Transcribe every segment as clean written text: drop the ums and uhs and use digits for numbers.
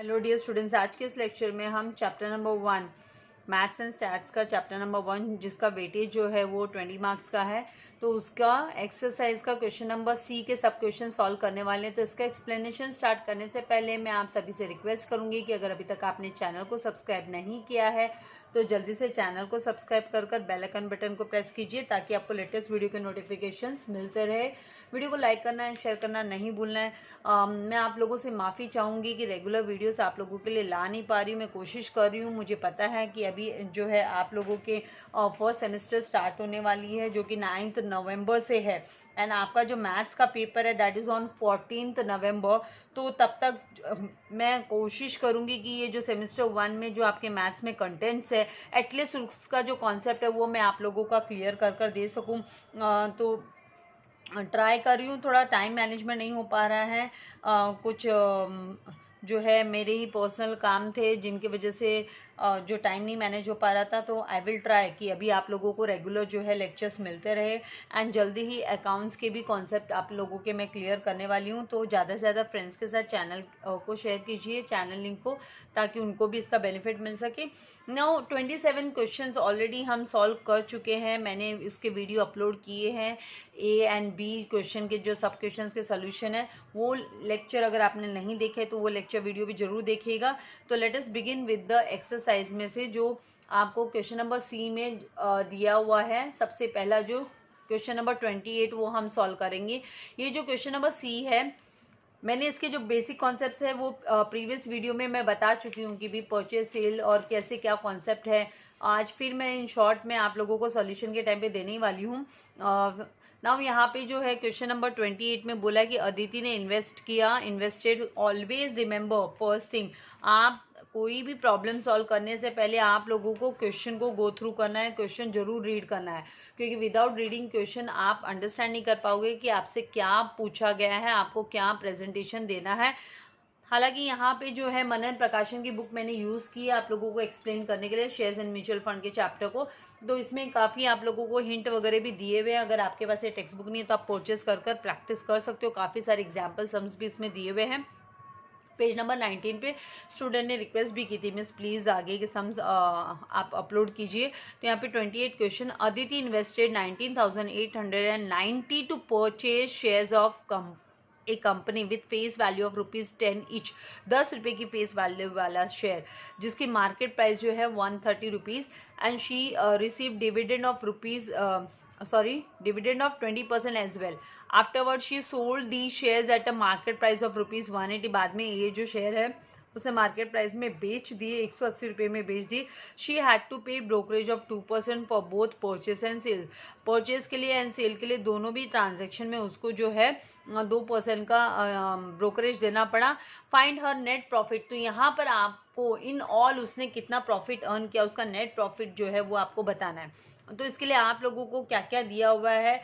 Hello dear students, आज के इस लेक्चर में हम chapter number 1 maths and stats का चैप्टर नंबर 1 जिसका वेटेज जो है वो 20 मार्क्स का है, तो उसका एक्सरसाइज का क्वेश्चन नंबर सी के सब क्वेश्चन सॉल्व करने वाले हैं। तो इसका एक्सप्लेनेशन स्टार्ट करने से पहले मैं आप सभी से रिक्वेस्ट करूंगी कि अगर अभी तक आपने चैनल को सब्सक्राइब नहीं किया है तो जल्दी से चैनल को सब्सक्राइब कर बेल आइकन बटन को प्रेस कीजिए ताकि आपको लेटेस्ट वीडियो के नोटिफिकेशंस मिलते रहे। वीडियो को लाइक करना एंड शेयर करना नहीं भूलना है। मैं आप लोगों से माफ़ी चाहूँगी कि रेगुलर वीडियोस आप लोगों के लिए ला नहीं पा रही हूँ। मैं कोशिश कर रही हूँ। मुझे पता है कि अभी जो है आप लोगों के फर्स्ट सेमेस्टर स्टार्ट होने वाली है जो कि 9 नवंबर से है, एंड आपका जो मैथ्स का पेपर है दैट इज़ ऑन 14 नवंबर। तो तब तक मैं कोशिश करूंगी कि ये जो सेमेस्टर 1 में जो आपके मैथ्स में कंटेंट्स है एटलीस्ट उसका जो कॉन्सेप्ट है वो मैं आप लोगों का क्लियर कर दे सकूं। तो ट्राई कर रही हूँ। थोड़ा टाइम मैनेजमेंट नहीं हो पा रहा है। कुछ जो है मेरे ही पर्सनल काम थे जिनकी वजह से जो टाइम नहीं मैनेज हो पा रहा था। तो आई विल ट्राई कि अभी आप लोगों को रेगुलर जो है लेक्चर्स मिलते रहे, एंड जल्दी ही अकाउंट्स के भी कॉन्सेप्ट आप लोगों के मैं क्लियर करने वाली हूँ। तो ज़्यादा से ज़्यादा फ्रेंड्स के साथ चैनल को शेयर कीजिए, चैनल लिंक को, ताकि उनको भी इसका बेनिफिट मिल सके। नाउ 27 क्वेश्चंस ऑलरेडी हम सॉल्व कर चुके हैं। मैंने इसके वीडियो अपलोड किए हैं। ए एंड बी क्वेश्चन के जो सब क्वेश्चन के सोल्यूशन है वो लेक्चर अगर आपने नहीं देखे तो वो लेक्चर वीडियो भी जरूर देखिएगा। तो let us begin with the exercise में से जो आपको क्वेश्चन नंबर सी में दिया हुआ है। सबसे पहला जो क्वेश्चन नंबर 28 वो हम सॉल्व करेंगे। ये जो क्वेश्चन नंबर सी है, मैंने इसके जो बेसिक कॉन्सेप्ट्स है वो प्रीवियस वीडियो में मैं बता चुकी हूँ कि भी परचेज सेल और कैसे क्या कॉन्सेप्ट है। आज फिर मैं इन शॉर्ट में आप लोगों को सॉल्यूशन के टाइम पे देने ही वाली हूँ। नाउ यहाँ पे जो है क्वेश्चन नंबर 28 में बोला कि अदिति ने इन्वेस्ट किया, invested. Always remember first thing, आप कोई भी प्रॉब्लम सॉल्व करने से पहले आप लोगों को क्वेश्चन को गो थ्रू करना है, क्वेश्चन जरूर रीड करना है, क्योंकि विदाउट रीडिंग क्वेश्चन आप अंडरस्टैंड नहीं कर पाओगे कि आपसे क्या पूछा गया है, आपको क्या प्रेजेंटेशन देना है। हालांकि यहाँ पे जो है मनन प्रकाशन की बुक मैंने यूज़ की है आप लोगों को एक्सप्लेन करने के लिए, शेयर्स एंड म्यूचुअल फंड के चैप्टर को। तो इसमें काफ़ी आप लोगों को हिंट वगैरह भी दिए हुए हैं। अगर आपके पास ये टेक्स्ट बुक नहीं है तो आप परचेस कर प्रैक्टिस कर सकते हो। काफ़ी सारे एग्जाम्पल सम्स भी इसमें दिए हुए हैं। पेज नंबर 19 पे स्टूडेंट ने रिक्वेस्ट भी की थी, मिस प्लीज आगे के सम्स आप अपलोड कीजिए। तो यहाँ पे 28 question, Aditi invested 19,890 to purchase shares of a company with face value of ₹10 each. 10 रुपये की फेस वैल्यू वाला शेयर जिसकी मार्केट प्राइस जो है 130 rupees, and she receive dividend of dividend of 20% as well. Afterwards she sold these shares at a market price of ₹180। बाद में ये जो शेयर है उसे मार्केट प्राइस में बेच दिए, 180 रुपये में बेच दिए। She had to pay brokerage of 2% for both purchase and sale. Purchase के लिए एंड सेल के लिए दोनों भी ट्रांजेक्शन में उसको जो है 2% का ब्रोकरेज देना पड़ा। फाइंड हर नेट प्रॉफिट, तो यहाँ पर आपको इन ऑल उसने कितना प्रॉफिट अर्न किया, उसका नेट प्रॉफिट जो है वो आपको बताना है। तो इसके लिए आप लोगों को क्या क्या दिया हुआ है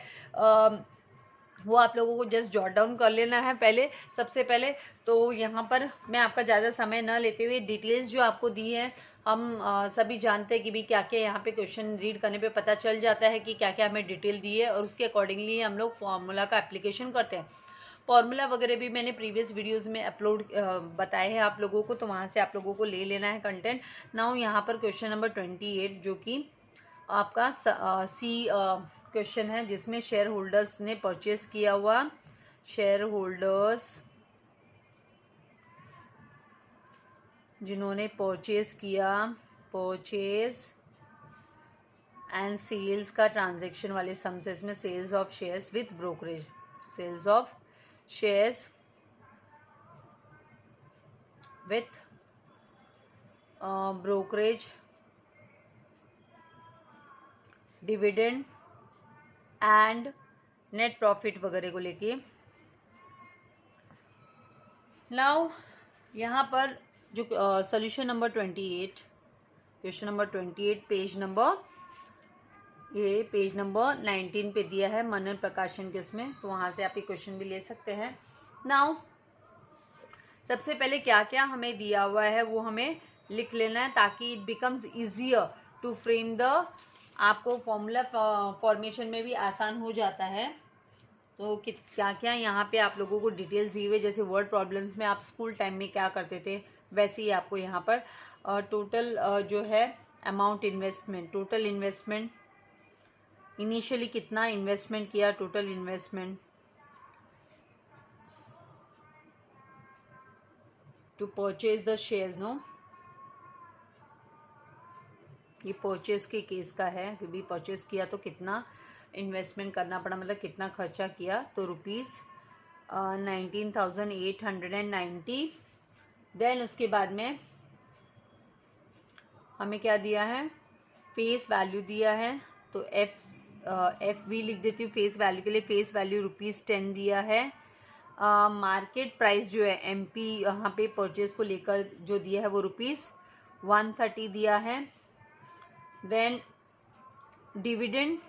वो आप लोगों को जस्ट जॉट डाउन कर लेना है पहले, सबसे पहले। तो यहाँ पर मैं आपका ज़्यादा समय न लेते हुए डिटेल्स जो आपको दी है, हम सभी जानते हैं कि भी क्या क्या यहाँ पे क्वेश्चन रीड करने पे पता चल जाता है कि क्या क्या हमें डिटेल दी है, और उसके अकॉर्डिंगली हम लोग फॉर्मूला का एप्लीकेशन करते हैं। फॉर्मूला वगैरह भी मैंने प्रीवियस वीडियोस में अपलोड बताए हैं आप लोगों को, तो वहाँ से आप लोगों को ले लेना है कंटेंट। नाउ यहाँ पर क्वेश्चन नंबर 28 जो कि आपका सी क्वेश्चन है, जिसमें शेयर होल्डर्स ने परचेस किया हुआ, शेयर होल्डर्स जिन्होंने परचेस किया, परचेस एंड सेल्स का ट्रांजैक्शन वाले सम्स, इसमें sales of shares with brokerage, sales of shares with brokerage, dividend and net profit वगैरह को लेके। नाउ यहाँ पर जो solution number 28, question number 28 page number 19 पे दिया है मनन प्रकाशन के उसमें, तो वहाँ से आप ये क्वेश्चन भी ले सकते हैं। नाउ सबसे पहले क्या क्या हमें दिया हुआ है वो हमें लिख लेना है ताकि it becomes easier to frame the, आपको फॉर्मूला फॉर्मेशन में भी आसान हो जाता है। तो क्या क्या यहाँ पे आप लोगों को डिटेल्स दी हुए, जैसे वर्ड प्रॉब्लम्स में आप स्कूल टाइम में क्या करते थे, वैसे ही आपको यहाँ पर टोटल जो है amount investment, total investment initially कितना इन्वेस्टमेंट किया, total investment to purchase the shares, no, ये परचेज के केस का है, क्योंकि परचेज किया तो कितना इन्वेस्टमेंट करना पड़ा, मतलब कितना खर्चा किया, तो ₹19,890। देन उसके बाद में हमें क्या दिया है, फेस वैल्यू दिया है, तो एफ वी लिख देती हूँ फेस वैल्यू के लिए। फेस वैल्यू ₹10 दिया है। मार्केट प्राइस जो है MP यहाँ पे परचेज को लेकर जो दिया है वो ₹130 दिया है। देन डिविडेंड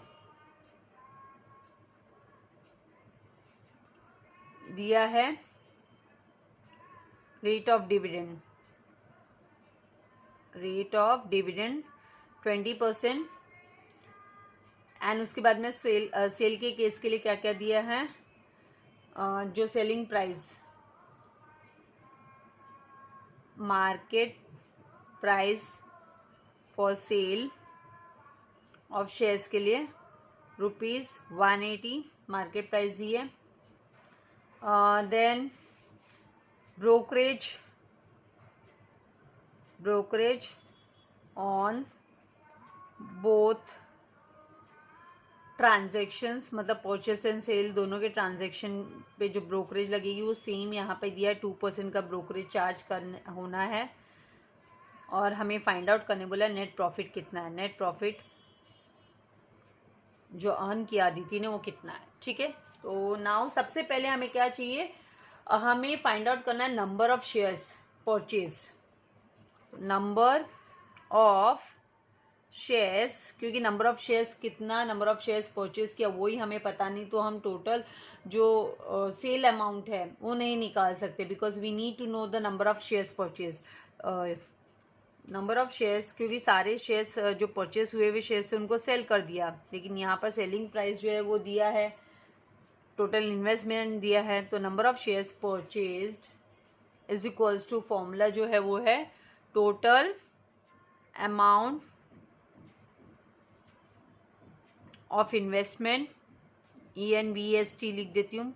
दिया है, रेट ऑफ डिविडेंड 20%। एंड उसके बाद में सेल के केस के लिए क्या क्या दिया है, जो selling price, market price for sale of shares के लिए ₹180 मार्केट प्राइस दी है। Then brokerage on both transactions, मतलब परचेस एंड सेल दोनों के ट्रांजैक्शन पे जो ब्रोकरेज लगेगी वो सेम यहाँ पे दिया है, 2% का ब्रोकरेज चार्ज करना होना है। और हमें फाइंड आउट करने बोला नेट प्रॉफिट कितना है, नेट प्रॉफिट जो अर्न किया अदिति ने वो कितना है। ठीक है, तो नाउ सबसे पहले हमें क्या चाहिए, हमें फाइंड आउट करना है number of shares purchase, number of shares, क्योंकि नंबर ऑफ शेयर्स कितना, नंबर ऑफ शेयर्स परचेज किया वही हमें पता नहीं, तो हम टोटल जो सेल अमाउंट है वो नहीं निकाल सकते, because we need to know the number of shares purchase, number of shares, क्योंकि सारे शेयर्स जो परचेज हुए हुए शेयर्स थे उनको सेल कर दिया, लेकिन यहाँ पर सेलिंग प्राइस जो है वो दिया है, टोटल इन्वेस्टमेंट दिया है। तो number of shares purchased is equals to, formula जो है वो है total amount of investment, ENVEST लिख देती हूँ,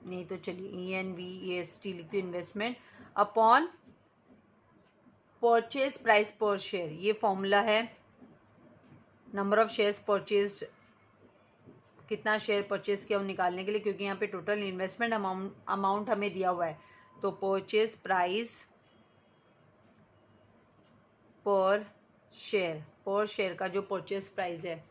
नहीं तो चलिए ENVEST लिखती हूँ, इन्वेस्टमेंट अपॉन परचेज प्राइस पर शेयर, ये फॉर्मूला है नंबर ऑफ शेयर्स परचेज्ड, कितना शेयर परचेज किया वो निकालने के लिए, क्योंकि यहाँ पे टोटल इन्वेस्टमेंट अमाउंट हमें दिया हुआ है, तो परचेज प्राइस पर शेयर का जो परचेज प्राइस है,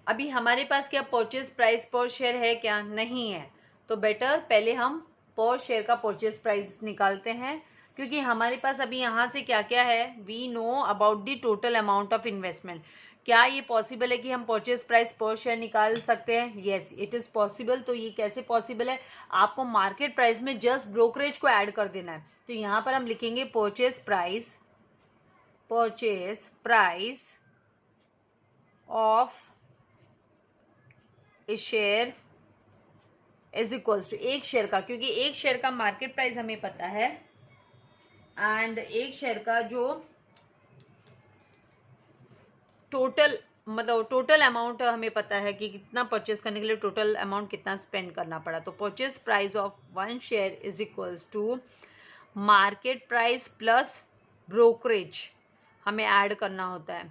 अभी हमारे पास क्या परचेज प्राइस पर शेयर है क्या, नहीं है, तो बेटर पहले हम पर शेयर का परचेज प्राइस निकालते हैं, क्योंकि हमारे पास अभी यहाँ से क्या क्या है, we know about the total amount of investment. क्या ये पॉसिबल है कि हम परचेज प्राइस पर शेयर निकाल सकते हैं, येस इट इज पॉसिबल। तो ये कैसे पॉसिबल है, आपको मार्केट प्राइस में जस्ट ब्रोकरेज को ऐड कर देना है, तो यहाँ पर हम लिखेंगे purchase price of a share is equals to, एक शेयर का, क्योंकि एक शेयर का मार्केट प्राइस हमें पता है, एंड एक शेयर का जो टोटल मतलब टोटल अमाउंट हमें पता है कि कितना परचेस करने के लिए टोटल अमाउंट कितना स्पेंड करना पड़ा, तो purchase price of 1 share is equals to market price plus brokerage हमें ऐड करना होता है।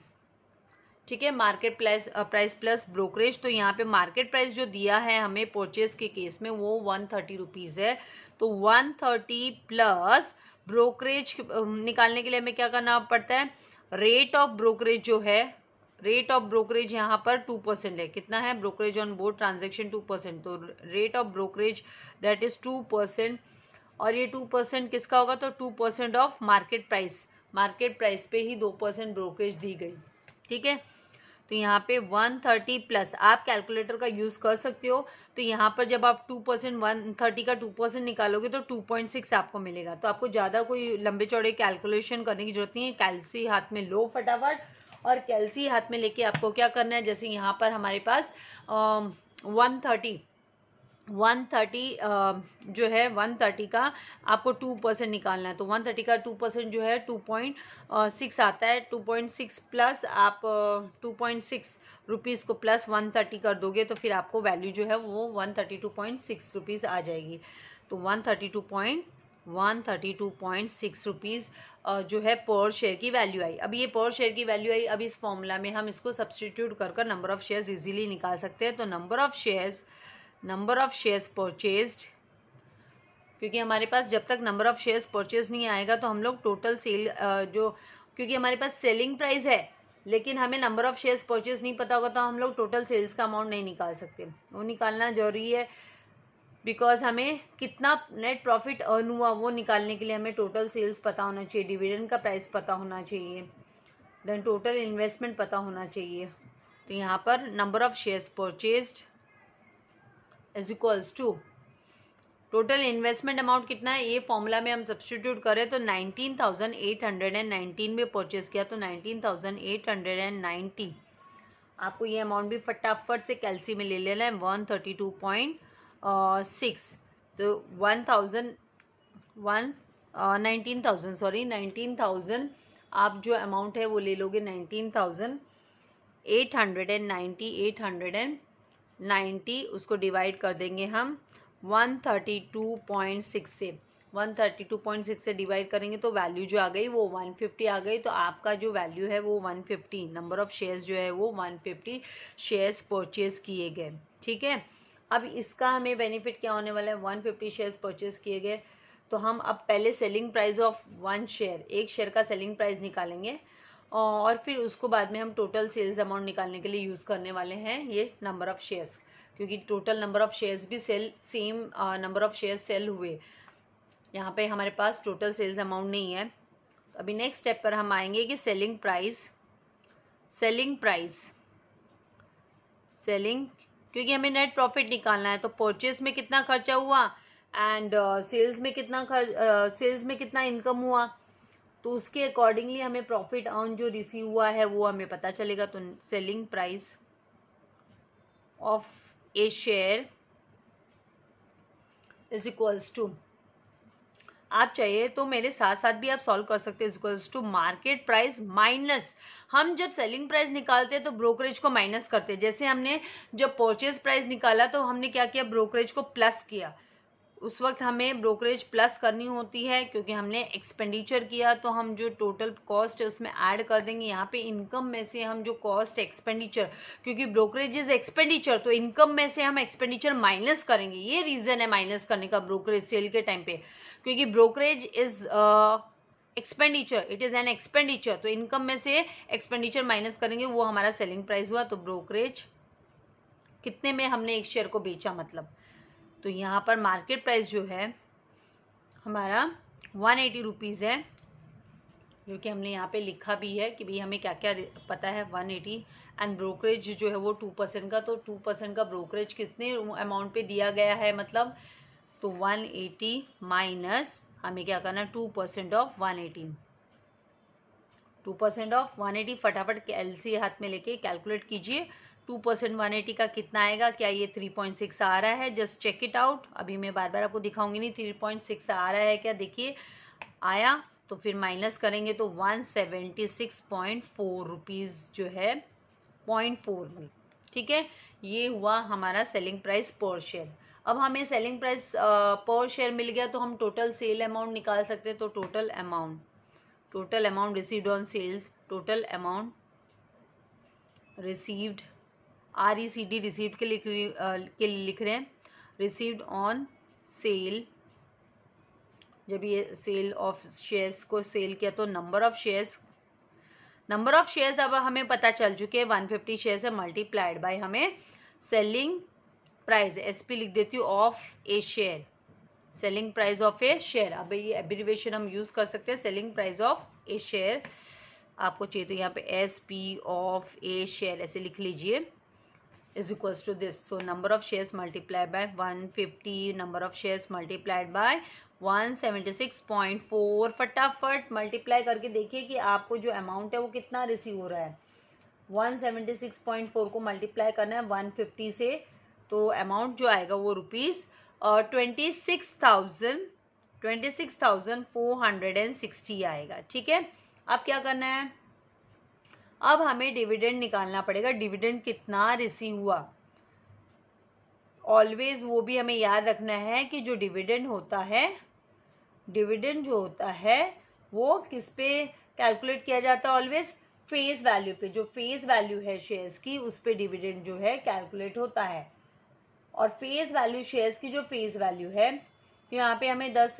ठीक है, मार्केट प्राइस प्लस ब्रोकरेज, तो यहाँ पे मार्केट प्राइस जो दिया है हमें परचेज के केस में वो 130 रुपीज़ है, तो 130 प्लस ब्रोकरेज निकालने के लिए हमें क्या करना पड़ता है, रेट ऑफ ब्रोकरेज जो है, रेट ऑफ ब्रोकरेज यहाँ पर 2% है, कितना है, ब्रोकरेज ऑन बोर्ड ट्रांजेक्शन 2%, तो rate of brokerage that is 2%, और ये 2% किसका होगा, तो 2% ऑफ मार्केट प्राइस पे ही 2% ब्रोकरेज दी गई। ठीक है, तो यहाँ पे 130 प्लस, आप कैलकुलेटर का यूज़ कर सकते हो, तो यहाँ पर जब आप 2% 130 का 2% निकालोगे तो 2.6 आपको मिलेगा। तो आपको ज़्यादा कोई लंबे चौड़े कैलकुलेशन करने की जरूरत नहीं है, कैलसी हाथ में लो फटाफट, और कैलसी हाथ में लेके आपको क्या करना है, जैसे यहाँ पर हमारे पास 130 जो है 130 का आपको 2% निकालना है, तो 130 का 2% जो है 2.6 आता है। 2.6 प्लस आप 2.6 रुपीज़ को प्लस 130 कर दोगे तो फिर आपको वैल्यू जो है वो 132.6 रुपीज़ आ जाएगी। तो 132.6 रुपीज़ जो है पर शेयर की वैल्यू आई। अब ये पर शेयर की वैल्यू आई, अब इस फॉर्मूला में हम इसको सब्सटीट्यूट कर नंबर ऑफ़ शेयर्स इजीली निकाल सकते हैं। तो नंबर ऑफ़ शेयर्स परचेज्ड, क्योंकि हमारे पास जब तक नंबर ऑफ़ शेयर्स परचेज नहीं आएगा तो हम लोग टोटल सेल क्योंकि हमारे पास सेलिंग प्राइस है लेकिन हमें नंबर ऑफ़ शेयर्स परचेज नहीं पता होगा तो हम लोग टोटल सेल्स का अमाउंट नहीं निकाल सकते। वो निकालना ज़रूरी है बिकॉज हमें कितना नेट प्रॉफिट अर्न हुआ वो निकालने के लिए हमें टोटल सेल्स पता होना चाहिए, डिविडेंड का प्राइस पता होना चाहिए, देन टोटल इन्वेस्टमेंट पता होना चाहिए। तो यहाँ पर number of shares purchased is equals to total investment amount कितना है, ये फॉर्मूला में हम सब्सटीट्यूट करें तो 19,819 में परचेज किया तो 19,890। आपको ये अमाउंट भी फटाफट से कैलसी में ले लेना है 132.6। तो 19,000 आप जो अमाउंट है वो ले लोगे 890 उसको डिवाइड कर देंगे हम 132.6 से। 132.6 से डिवाइड करेंगे तो वैल्यू जो आ गई वो 150 आ गई। तो आपका जो वैल्यू है वो 150, नंबर ऑफ़ शेयर्स जो है वो 150 शेयर्स परचेज किए गए। ठीक है, अब इसका हमें बेनिफिट क्या होने वाला है, 150 शेयर्स परचेज किए गए तो हम अब पहले selling price of one share, एक शेयर का सेलिंग प्राइस निकालेंगे और फिर उसको बाद में हम टोटल सेल्स अमाउंट निकालने के लिए यूज़ करने वाले हैं ये नंबर ऑफ़ शेयर्स, क्योंकि टोटल नंबर ऑफ़ शेयर्स भी same number of shares sale हुए। यहाँ पे हमारे पास टोटल सेल्स अमाउंट नहीं है। अभी नेक्स्ट स्टेप पर हम आएंगे कि सेलिंग क्योंकि हमें नेट प्रॉफिट निकालना है तो परचेज में कितना खर्चा हुआ एंड सेल्स में कितना इनकम हुआ, तो उसके अकॉर्डिंगली हमें प्रॉफिट अर्न जो रिसीव हुआ है वो हमें पता चलेगा। तो selling price of a share is equals to, आप चाहिए तो मेरे साथ साथ भी आप सॉल्व कर सकते हैं, equals to market price minus, हम जब सेलिंग प्राइस निकालते हैं तो ब्रोकरेज को माइनस करते हैं। जैसे हमने जब परचेज प्राइस निकाला तो हमने क्या किया, ब्रोकरेज को प्लस किया। उस वक्त हमें ब्रोकरेज प्लस करनी होती है क्योंकि हमने एक्सपेंडिचर किया, तो हम जो टोटल कॉस्ट है उसमें ऐड कर देंगे। यहाँ पे इनकम में से हम जो कॉस्ट एक्सपेंडिचर, क्योंकि ब्रोकरेज इज एक्सपेंडिचर तो इनकम में से हम एक्सपेंडिचर माइनस करेंगे। ये रीज़न है माइनस करने का ब्रोकरेज सेल के टाइम पे, क्योंकि brokerage is expenditure, it is an expenditure, तो इनकम में से एक्सपेंडिचर माइनस करेंगे, वो हमारा सेलिंग प्राइस हुआ। तो ब्रोकरेज कितने में हमने एक शेयर को बेचा मतलब, तो यहाँ पर मार्केट प्राइस जो है हमारा 180 रुपीज़ है, जो कि हमने यहाँ पे लिखा भी है कि भाई हमें क्या क्या पता है 180, एंड ब्रोकरेज जो है वो 2% का, तो 2% का ब्रोकरेज कितने अमाउंट पे दिया गया है मतलब, तो 180 माइनस हमें क्या करना है 2% ऑफ 180, 2% ऑफ 180, फटाफट एलसी हाथ में लेके कैलकुलेट कीजिए। 2% 180 का कितना आएगा, क्या ये 3.6 आ रहा है, जस्ट चेक इट आउट। अभी मैं बार बार आपको दिखाऊंगी नहीं, 3.6 आ रहा है क्या, देखिए आया। तो फिर माइनस करेंगे तो 176.4 रुपीज़ जो है 0.4 में, ठीक है। ये हुआ हमारा सेलिंग प्राइस पर शेयर। अब हमें सेलिंग प्राइस पर शेयर मिल गया तो हम टोटल सेल अमाउंट निकाल सकते हैं। तो total amount received on sales, total amount received, RECD received के लिए लिख रहे हैं, रिसीव्ड ऑन सेल, जब ये सेल ऑफ शेयर्स को सेल किया तो नंबर ऑफ शेयर्स अब हमें पता चल चुके हैं 150 शेयर्स है, मल्टीप्लाइड बाय हमें सेलिंग प्राइस, SP लिख देती हूँ, of a share, selling price of a share. अब ये एब्रिविएशन हम यूज़ कर सकते हैं, selling price of a share. आपको चाहिए तो यहाँ पे SP ऑफ ए शेयर ऐसे लिख लीजिए, is equals to this. So number of shares multiplied by 150, number of shares multiplied by 176.4। फटाफट मल्टीप्लाई करके देखिए कि आपको जो अमाउंट है वो कितना रिसीव हो रहा है। 176.4 को मल्टीप्लाई करना है 150 से, तो अमाउंट जो आएगा वो रुपीज़ 26,460 आएगा। ठीक है, अब क्या करना है, अब हमें डिविडेंड निकालना पड़ेगा। डिविडेंड कितना रिसीव हुआ, ऑलवेज वो भी हमें याद रखना है कि जो डिविडेंड होता है, डिविडेंड जो होता है वो किस पे कैलकुलेट किया जाता है, ऑलवेज फेस वैल्यू पे। जो फेस वैल्यू है शेयर्स की उस पे डिविडेंड जो है कैलकुलेट होता है। और फेस वैल्यू शेयर्स की जो फेस वैल्यू है, तो यहाँ पे हमें 10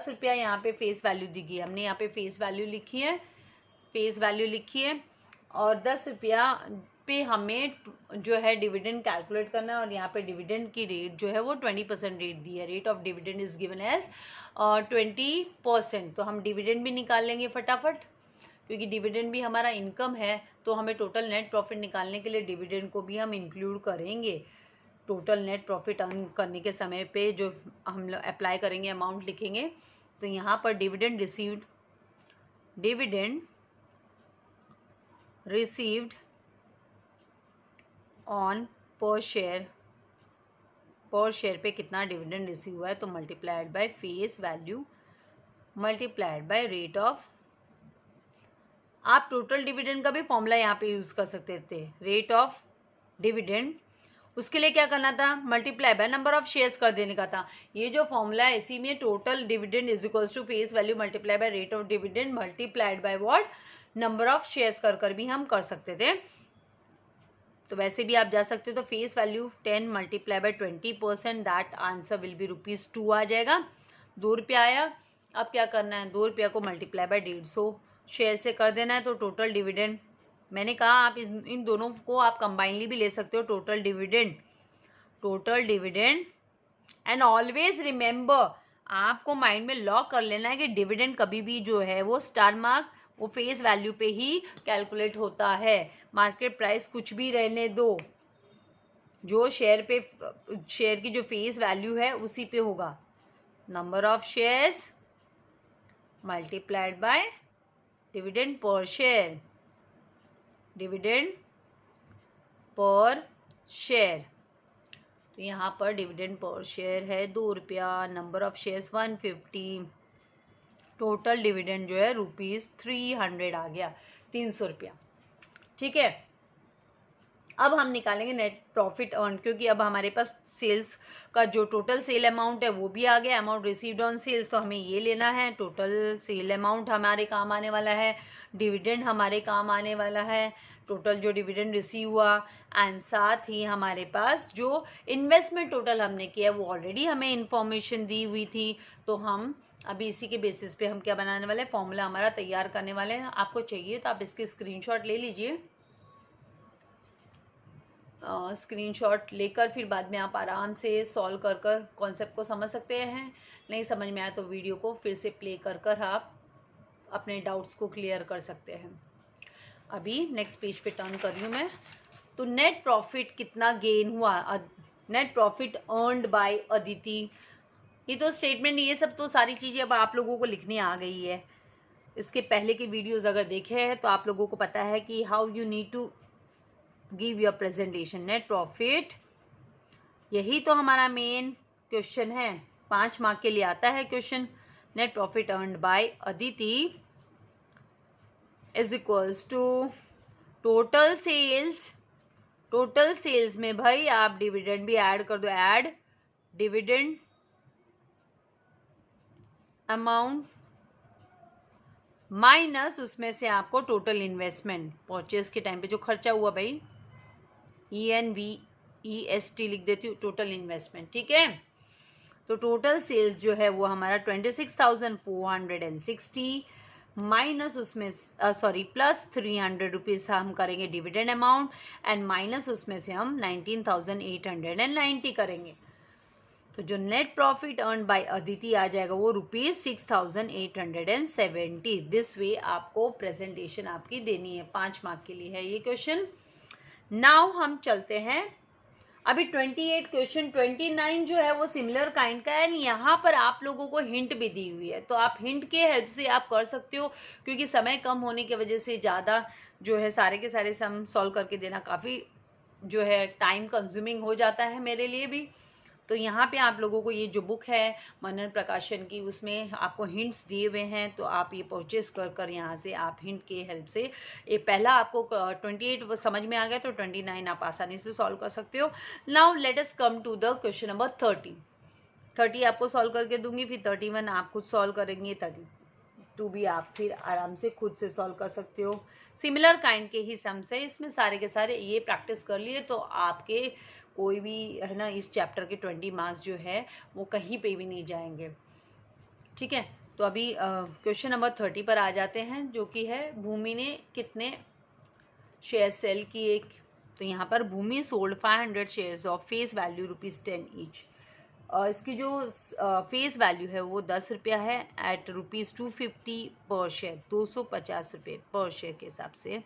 रुपया यहाँ पे फेस वैल्यू दी गई है, हमने यहाँ पे फेस वैल्यू लिखी है, फेस वैल्यू लिखी है, और 10 रुपया पे हमें जो है डिविडेंड कैलकुलेट करना है। और यहाँ पे डिविडेंड की रेट जो है वो 20% रेट दी है। Rate of dividend is given as 20%। तो हम डिविडेंड भी निकाल लेंगे फटाफट, क्योंकि डिविडेंड भी हमारा इनकम है, तो हमें टोटल नेट प्रॉफिट निकालने के लिए डिविडेंड को भी हम इंक्लूड करेंगे। टोटल नेट प्रॉफिट अर्न करने के समय पे जो हम लोग अप्लाई करेंगे, अमाउंट लिखेंगे। तो यहाँ पर dividend received, dividend received on पर शेयर पे कितना डिविडेंड रिसीव हुआ है, तो multiplied by face value multiplied by rate of. आप टोटल डिविडेंड का भी फॉर्मूला यहाँ पे यूज़ कर सकते थे, रेट ऑफ डिविडेंड। उसके लिए क्या करना था, multiply by number of shares कर देने का था। ये जो फॉर्मूला है इसी में total dividend is equals to face value multiply by rate of dividend multiplied by what, number of shares कर भी हम कर सकते थे। तो वैसे भी आप जा सकते हो। तो face value 10 multiply by 20%, that answer will be ₹2 आ जाएगा। 2 रुपया आया। अब क्या करना है, 2 रुपया को मल्टीप्लाई बाय 150 शेयर से कर देना है। तो टोटल डिविडेंड, मैंने कहा आप इन दोनों को आप कंबाइनली भी ले सकते हो। Total dividend and always remember, आपको माइंड में लॉक कर लेना है कि डिविडेंड कभी भी जो है वो स्टार मार्क, वो फेस वैल्यू पे ही कैलकुलेट होता है। मार्केट प्राइस कुछ भी रहने दो, जो शेयर की जो फेस वैल्यू है उसी पे होगा। Number of shares multiplied bye dividend per share, dividend per share. तो यहाँ पर डिविडेंड पर शेयर है 2 रुपया, number of shares 150, total dividend जो है ₹300 आ गया, 300 रुपया। ठीक है, अब हम निकालेंगे नेट प्रॉफिट अर्न, क्योंकि अब हमारे पास सेल्स का जो टोटल सेल अमाउंट है वो भी आ गया। अमाउंट रिसीव्ड ऑन सेल्स, तो हमें ये लेना है। टोटल सेल अमाउंट हमारे काम आने वाला है, डिविडेंड हमारे काम आने वाला है, टोटल जो डिविडेंड रिसीव हुआ, एंड साथ ही हमारे पास जो इन्वेस्टमेंट टोटल हमने किया वो ऑलरेडी हमें इन्फॉर्मेशन दी हुई थी। तो हम अभी इसी के बेसिस पे हम क्या बनाने वाले हैं, फॉर्मूला हमारा तैयार करने वाले हैं। आपको चाहिए तो आप इसके स्क्रीनशॉट ले लीजिए। स्क्रीनशॉट लेकर फिर बाद में आप आराम से सॉल्व कर कॉन्सेप्ट को समझ सकते हैं। नहीं समझ में आया तो वीडियो को फिर से प्ले कर आप अपने डाउट्स को क्लियर कर सकते हैं। अभी नेक्स्ट पेज पे टर्न कर रही हूँ मैं। तो नेट प्रॉफिट कितना गेन हुआ, net profit earned by Aditi. ये तो स्टेटमेंट, ये सब तो सारी चीज़ें अब आप लोगों को लिखनी आ गई है। इसके पहले के वीडियोस अगर देखे हैं तो आप लोगों को पता है कि how you need to give your presentation. Net profit, यही तो हमारा मेन क्वेश्चन है, 5 मार्क के लिए आता है question. Net profit earned by Aditi is equals to total sales. Total sales में भाई आप डिविडेंड भी ऐड कर दो, ऐड डिविडेंड अमाउंट माइनस उसमें से आपको टोटल इन्वेस्टमेंट, परचेज के टाइम पे जो खर्चा हुआ भाई, ENVEST लिख देती हूँ, टोटल इन्वेस्टमेंट। ठीक है, तो टोटल सेल्स जो है वो हमारा 26,460 माइनस उसमें प्लस 300 रुपीज़ हम करेंगे डिविडेंड अमाउंट, एंड माइनस उसमें से हम 19,890 करेंगे। तो जो net profit earn by Aditi आ जाएगा वो ₹6,870। दिस वे आपको प्रेजेंटेशन आपकी देनी है, 5 मार्क के लिए है ये क्वेश्चन। नाउ हम चलते हैं अभी 28 क्वेश्चन। 29 जो है वो सिमिलर काइंड का है, यहाँ पर आप लोगों को हिंट भी दी हुई है, तो आप हिंट के हेल्प से आप कर सकते हो, क्योंकि समय कम होने की वजह से ज़्यादा जो है सारे के सारे सम सॉल्व करके देना काफ़ी जो है टाइम कंज्यूमिंग हो जाता है मेरे लिए भी। तो यहाँ पे आप लोगों को ये जो बुक है मनन प्रकाशन की, उसमें आपको हिंट्स दिए हुए हैं, तो आप ये परचेज कर कर यहाँ से आप हिंट के हेल्प से ये पहला आपको 28 समझ में आ गया तो 29 आप आसानी से सॉल्व कर सकते हो। Now let us come to the question number 30 आपको सॉल्व करके दूंगी, फिर 31 आप खुद सॉल्व करेंगे, 32 भी आप फिर आराम से खुद से सॉल्व कर सकते हो। सिमिलर काइंड के ही सम्स है इसमें, सारे के सारे ये प्रैक्टिस कर लिए तो आपके कोई भी है ना इस चैप्टर के 20 मार्क्स जो है वो कहीं पे भी नहीं जाएंगे। ठीक है, तो अभी क्वेश्चन नंबर 30 पर आ जाते हैं, जो कि है भूमि ने कितने शेयर सेल किए। तो यहाँ पर Bhumi sold 500 shares of face value ₹10 each. इसकी जो फेस वैल्यू है वो 10 रुपया है, एट ₹250 पर शेयर, 250 रुपये पर शेयर के हिसाब से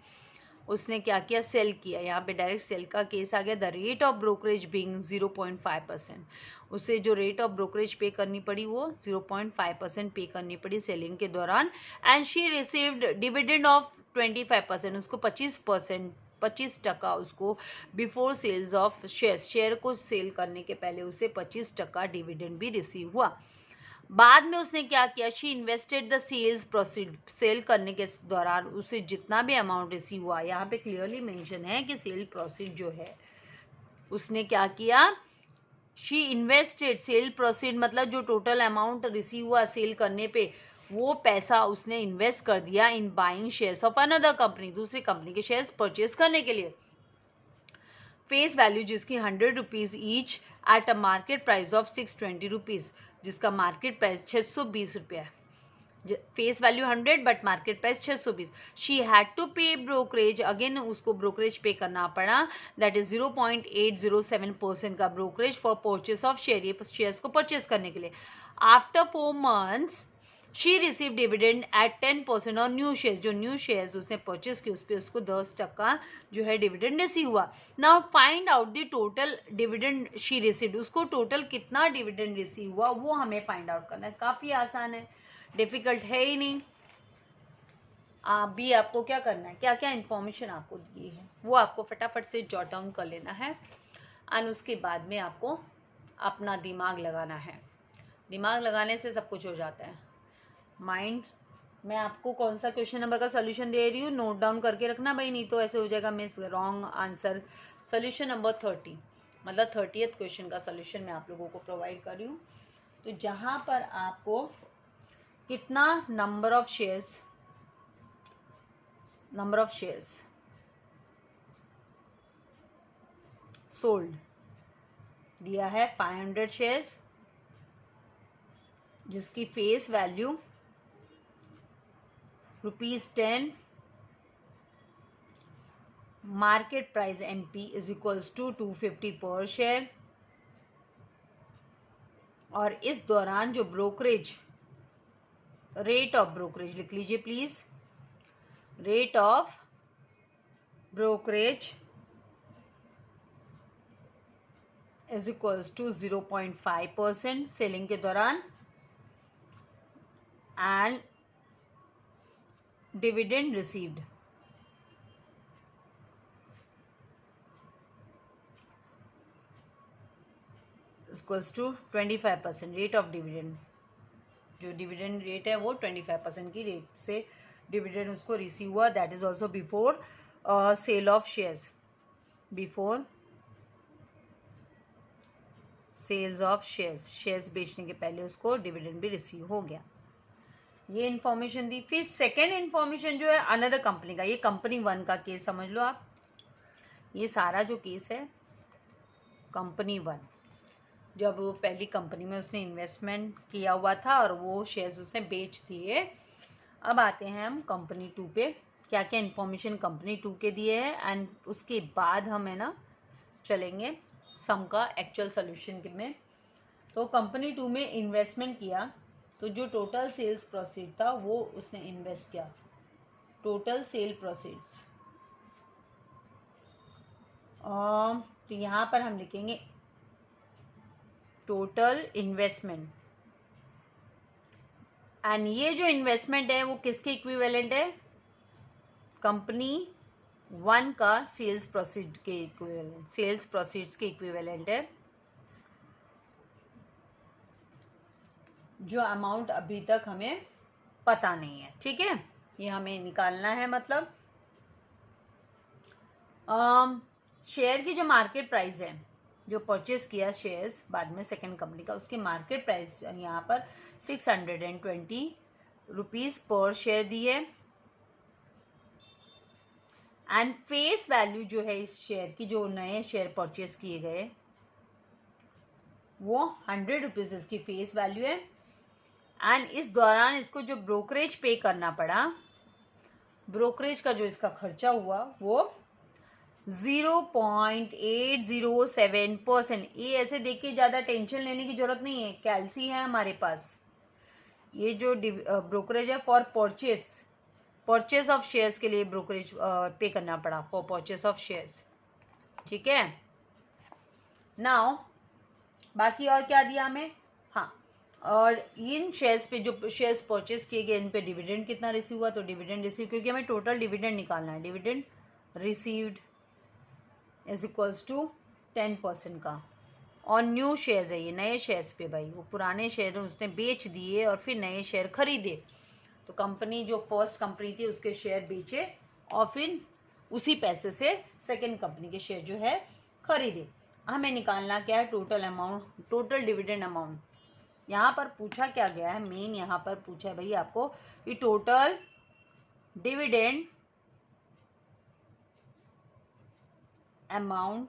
उसने क्या किया, सेल किया। यहाँ पे डायरेक्ट सेल का केस आ गया। The rate of brokerage being 0.5%, उसे जो रेट ऑफ ब्रोकरेज पे करनी पड़ी वो 0.5% पे करनी पड़ी सेलिंग के दौरान। And she received dividend of 25%, उसको 25% उसको बिफोर सेल्स ऑफ शेयर को सेल करने के पहले उसे 25% डिविडेंड भी रिसीव हुआ। बाद में उसने क्या किया, she invested the sales proceed, sale करने के दौरान उसे जितना भी अमाउंट रिसीव हुआ, यहाँ पे क्लियरली मेंशन है कि सेल प्रोसीड जो है उसने क्या किया, शी इन्वेस्टेड सेल प्रोसीड मतलब जो टोटल अमाउंट रिसीव हुआ सेल करने पे वो पैसा उसने इन्वेस्ट कर दिया in buying shares of another company, दूसरी कंपनी के शेयर्स परचेज करने के लिए। फेस वैल्यू जिसकी 100 rupees each at a market price of 620 rupees, जिसका मार्केट प्राइस 620 रुपया है। Face value 100 but market price 620। She had to pay brokerage, again उसको ब्रोकरेज पे करना पड़ा, दैट इज 0.807% का brokerage for purchase of shares को purchase करने के लिए। After 4 months she receive dividend at 10% और न्यू शेयर्स, जो न्यू शेयर्स उसने परचेस की उस पर उसको 10% जो है डिविडेंड रिसीव हुआ। Now find out the total dividend she received, उसको टोटल कितना डिविडेंड रिसीव हुआ वो हमें फाइंड आउट करना है। काफ़ी आसान है, डिफिकल्ट है ही नहीं। आपको क्या करना है, क्या क्या इन्फॉर्मेशन आपको दी है वो आपको फटाफट से जॉट डाउन कर लेना है, और उसके बाद में आपको अपना दिमाग लगाना है। दिमाग लगाने से सब कुछ हो जाता है। माइंड, मैं आपको कौन सा क्वेश्चन नंबर का सोल्यूशन दे रही हूँ नोट डाउन करके रखना भाई, नहीं तो ऐसे हो जाएगा miss wrong answer. Solution number 30 मतलब 30th क्वेश्चन का सोल्यूशन मैं आप लोगों को प्रोवाइड कर रही हूँ। तो जहाँ पर आपको कितना नंबर ऑफ शेयर्स सोल्ड दिया है 500 शेयर्स, जिसकी face value ₹10, market price MP is equals to 250 per share, और इस दौरान जो ब्रोकरेज रेट ऑफ ब्रोकरेज लिख लीजिए please, rate of brokerage is equals to 0.5% selling के दौरान, and dividend received equals to 25%। Rate of dividend, जो डिविडेंड रेट है वो 25% की रेट से डिविडेंड उसको रिसीव हुआ, that is also before sale of shares, before sales of shares बेचने के पहले उसको डिविडेंड भी रिसीव हो गया। ये इन्फॉर्मेशन दी। फिर सेकेंड इन्फॉर्मेशन जो है अनदर कंपनी का, ये कंपनी 1 का केस समझ लो आप। ये सारा जो केस है कंपनी 1, जब वो पहली कंपनी में उसने इन्वेस्टमेंट किया हुआ था और वो शेयर्स उसने बेच दिए। अब आते हैं हम कंपनी 2 पे, क्या क्या इन्फॉर्मेशन कंपनी 2 के दिए हैं, एंड उसके बाद हम है ना चलेंगे सम का एक्चुअल सोल्यूशन में। तो कंपनी 2 में इन्वेस्टमेंट किया, तो जो टोटल सेल्स प्रोसीड था वो उसने इन्वेस्ट किया, टोटल सेल प्रोसीड्स। तो यहाँ पर हम लिखेंगे टोटल इन्वेस्टमेंट, एंड ये जो इन्वेस्टमेंट है वो किसके इक्विवेलेंट है, कंपनी 1 का सेल्स प्रोसीड के इक्विवेलेंट, सेल्स प्रोसीड्स के इक्विवेलेंट है। जो अमाउंट अभी तक हमें पता नहीं है, ठीक है, ये हमें निकालना है। मतलब शेयर की जो मार्केट प्राइस है, जो परचेज किया शेयर्स बाद में सेकेंड कंपनी का, उसकी मार्केट प्राइस यहाँ पर 620 रुपीज पर शेयर दी है। एंड फेस वैल्यू जो है इस शेयर की, जो नए शेयर परचेज किए गए, वो 100 रुपीज इसकी फेस वैल्यू है। एंड इस दौरान इसको जो ब्रोकरेज पे करना पड़ा, ब्रोकरेज का जो इसका खर्चा हुआ वो 0.807%। ये ऐसे देख के ज़्यादा टेंशन लेने की जरूरत नहीं है, कैलसी है हमारे पास। ये जो ब्रोकरेज है फॉर परचेस ऑफ शेयर्स के लिए ब्रोकरेज पे करना पड़ा, फॉर परचेस ऑफ शेयर्स, ठीक है। नाउ बाकी और क्या दिया हमें, हाँ, और इन शेयर्स पे जो शेयर्स परचेस किए गए, इन पे डिविडेंड कितना रिसीव हुआ, तो डिविडेंड रिसीव, क्योंकि हमें टोटल डिविडेंड निकालना है, dividend received is equals to 10% का। और न्यू शेयर्स है, ये नए शेयर्स पे भाई, वो पुराने शेयर उसने बेच दिए और फिर नए शेयर खरीदे। तो कंपनी जो फर्स्ट कंपनी थी उसके शेयर बेचे और फिर उसी पैसे से सेकेंड कंपनी के शेयर जो है खरीदे। हमें निकालना क्या है, total amount, total dividend amount. यहाँ पर पूछा क्या गया है, मेन यहाँ पर पूछा है भाई आपको कि total dividend amount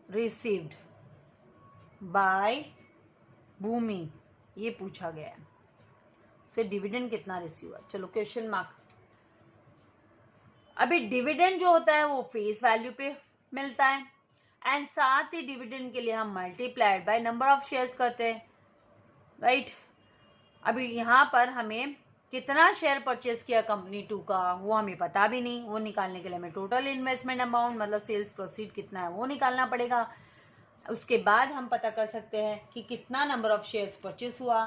received by Bhumi, ये पूछा गया है। से डिविडेंड कितना रिसीव हुआ, चलो क्वेश्चन मार्क। अभी डिविडेंड जो होता है वो फेस वैल्यू पे मिलता है, एंड साथ ही डिविडेंड के लिए हम multiplied by number of shares करते हैं, राइट। अभी यहाँ पर हमें कितना शेयर परचेज किया कंपनी 2 का वो हमें पता भी नहीं, वो निकालने के लिए हमें टोटल इन्वेस्टमेंट अमाउंट मतलब सेल्स प्रोसीड कितना है वो निकालना पड़ेगा। उसके बाद हम पता कर सकते हैं कि कितना नंबर ऑफ शेयर्स परचेस हुआ।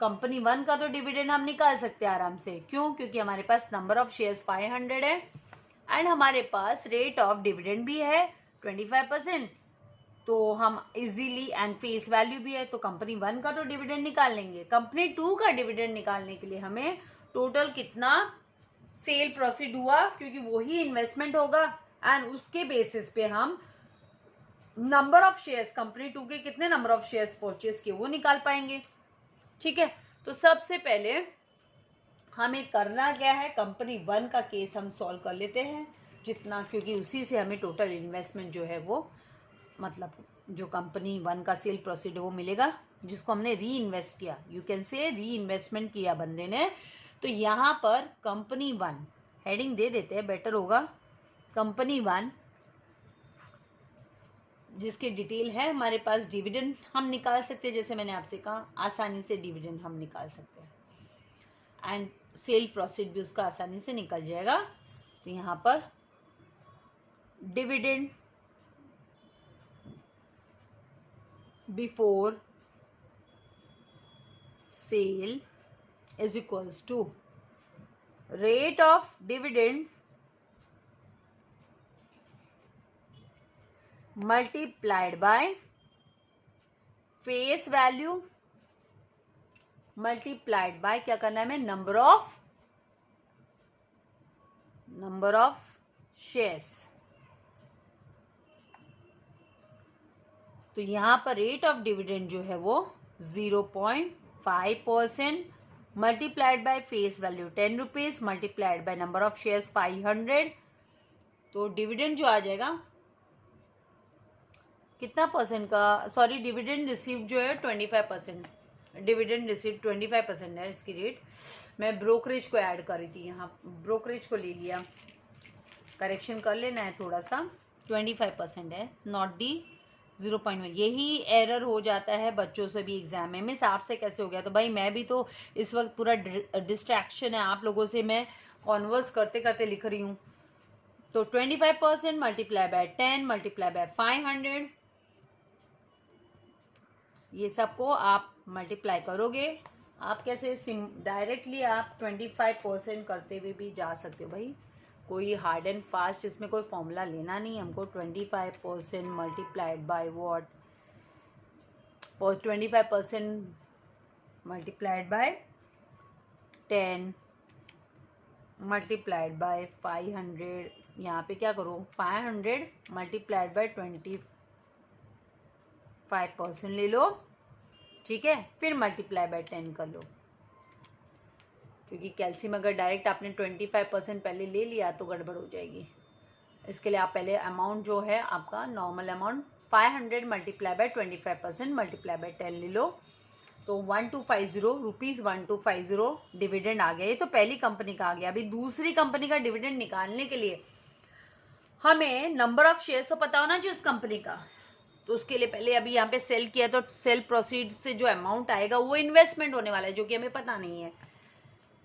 कंपनी 1 का तो डिविडेंड हम निकाल सकते हैं आराम से, क्यों, क्योंकि हमारे पास नंबर ऑफ शेयर्स 500 है एंड हमारे पास रेट ऑफ डिविडेंड भी है 25%, तो हम इजीली, एंड फेस वैल्यू भी है, तो कंपनी 1 का तो डिविडेंड निकाल लेंगे। कंपनी 2 का डिविडेंड निकालने के लिए हमें टोटल कितना सेल प्रोसीड हुआ, क्योंकि वही इन्वेस्टमेंट होगा, एंड उसके बेसिस पे हम नंबर ऑफ शेयर्स, कंपनी 2 के कितने नंबर ऑफ शेयर्स परचेस किए वो निकाल पाएंगे, ठीक है। तो सबसे पहले हमें करना क्या है, कंपनी 1 का केस हम सॉल्व कर लेते हैं जितना, क्योंकि उसी से हमें टोटल इन्वेस्टमेंट जो है वो, मतलब जो कंपनी 1 का सेल प्रोसीड है वो मिलेगा, जिसको हमने री इन्वेस्ट किया, यू कैन से री इन्वेस्टमेंट किया बंदे ने। तो यहाँ पर कंपनी 1 हेडिंग दे देते हैं, बेटर होगा। कंपनी 1 जिसकी डिटेल है हमारे पास, डिविडेंड हम निकाल सकते हैं, जैसे मैंने आपसे कहा आसानी से डिविडेंड हम निकाल सकते हैं, एंड सेल प्रोसीड भी उसका आसानी से निकल जाएगा। तो यहाँ पर dividend before sale is equals to rate of dividend multiplied by face value multiplied by क्या करना है हमें, नंबर ऑफ शेयर्स। तो यहां पर रेट ऑफ डिविडेंड जो है वो 0.5% multiplied by face value 10 rupees multiplied by number of shares 500, तो डिविडेंड जो आ जाएगा कितना परसेंट का, सॉरी डिविडेंड रिसीव जो है 25%, डिविडेंड रिसीव 25% है इसकी रेट। मैं ब्रोकरेज को ऐड कर रही थी, यहाँ ब्रोकरेज को ले लिया, करेक्शन कर लेना है थोड़ा सा, 25% है, नॉट डी 0.1। यही एरर हो जाता है बच्चों से भी एग्जाम में, मिस आपसे कैसे हो गया, तो भाई मैं भी तो इस वक्त पूरा डिस्ट्रैक्शन है, आप लोगों से मैं कॉन्वर्स करते करते लिख रही हूँ। तो 25% मल्टीप्लाई बाय 10 मल्टीप्लाई बाय 500, ये सबको आप मल्टीप्लाई करोगे। आप कैसे डायरेक्टली आप 25% करते हुए भी जा सकते हो भाई, कोई हार्ड एंड फास्ट इसमें कोई फॉर्मूला लेना नहीं हमको। 25% मल्टीप्लाइड बाय व्हाट, और 25% मल्टीप्लाइड बाय 10 मल्टीप्लाइड बाय 500। यहाँ पे क्या करो, 500 मल्टीप्लाइड बाय 25% ले लो, ठीक है, फिर मल्टीप्लाई बाय 10 कर लो, क्योंकि कैल्शियम अगर डायरेक्ट आपने 25% पहले ले लिया तो गड़बड़ हो जाएगी। इसके लिए आप पहले अमाउंट जो है आपका normal amount 500 multiply by 25% multiply by 10 ले लो, तो 1250 रुपीज़ 1250 डिविडेंड आ गया। ये तो पहली कंपनी का आ गया। अभी दूसरी कंपनी का डिविडेंड निकालने के लिए हमें नंबर ऑफ शेयर्स तो पता होना चाहिए उस कंपनी का, तो उसके लिए पहले अभी यहाँ पे सेल किया तो सेल प्रोसीड से जो अमाउंट आएगा वो इन्वेस्टमेंट होने वाला है, जो कि हमें पता नहीं है।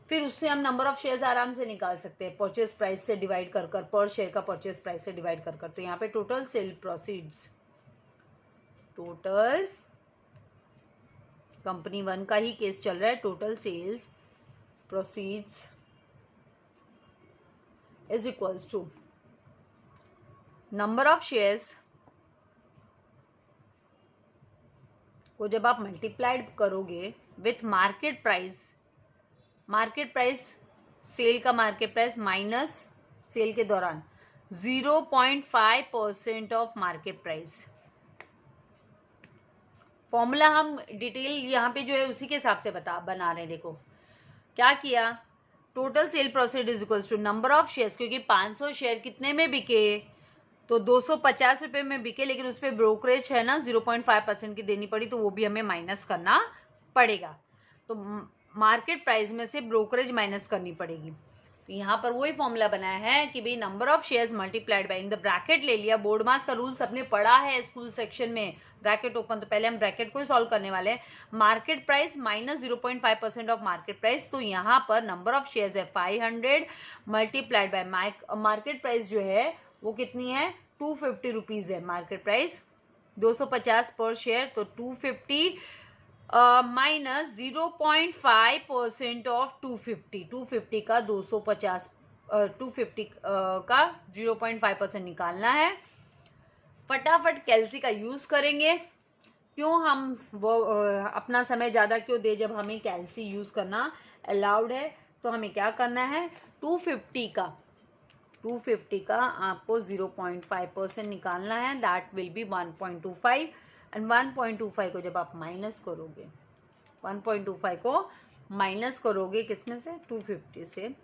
फिर उससे हम नंबर ऑफ शेयर्स आराम से निकाल सकते हैं, परचेज प्राइस से डिवाइड कर कर, पर शेयर का परचेज प्राइस से डिवाइड कर कर। तो यहाँ पे total sale proceeds, total company 1 का ही केस चल रहा है, total sales proceeds is equals to number of shares को जब आप मल्टीप्लाइड करोगे with market price, market price sale का मार्केट प्राइस माइनस सेल के दौरान 0.5% ऑफ मार्केट प्राइस। फॉर्मूला हम डिटेल यहाँ पे जो है उसी के हिसाब से बना रहे हैं। देखो क्या किया, total sale proceed is equals to number of shares, क्योंकि 500 शेयर कितने में बिके, तो 250 रुपये में बिके, लेकिन उस पर ब्रोकरेज है ना 0.5% की देनी पड़ी, तो वो भी हमें माइनस करना पड़ेगा। तो मार्केट प्राइस में से ब्रोकरेज माइनस करनी पड़ेगी। तो यहाँ पर वही फॉर्मूला बनाया है कि भाई number of shares multiplied bye, in the bracket ले लिया, बोर्ड मास का रूल सबने पढ़ा है स्कूल सेक्शन में, ब्रैकेट ओपन, तो पहले हम ब्रैकेट को ही सॉल्व करने वाले हैं। Market price minus 0.5% of market price, तो यहाँ पर नंबर ऑफ शेयर्स है 500 मल्टीप्लाइड बाय मार्केट प्राइस जो है वो कितनी है 250 रुपीज है। मार्केट प्राइस 250 पर शेयर, तो 250 माइनस 0.5% ऑफ 250, 250 का 250 250 का 0.5% निकालना है। फटाफट कैल्सी का यूज करेंगे। क्यों हम वो अपना समय ज़्यादा क्यों दे जब हमें कैल्सी यूज करना अलाउड है। तो हमें क्या करना है, 250 का आपको 0.5% निकालना है, दैट विल बी 1.25, एंड 1.25 को जब आप माइनस करोगे, 1.25 को माइनस करोगे किसमें से, 250 से,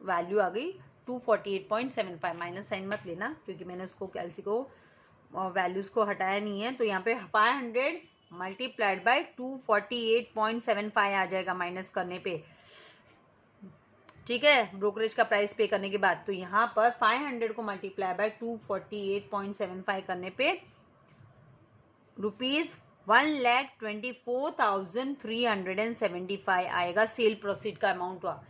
वैल्यू आ गई 248.75। माइनस साइन मत लेना क्योंकि मैंने उसको कैल्सी को वैल्यूज को हटाया नहीं है। तो यहाँ पे 500 मल्टीप्लाइड बाय 248.75 आ जाएगा माइनस करने पे, ठीक है, ब्रोकरेज का प्राइस पे करने के बाद। तो यहाँ पर 500 को मल्टीप्लाई बाय 248.75 करने पे ₹1,24,375 आएगा सेल प्रोसीड का अमाउंट हुआ।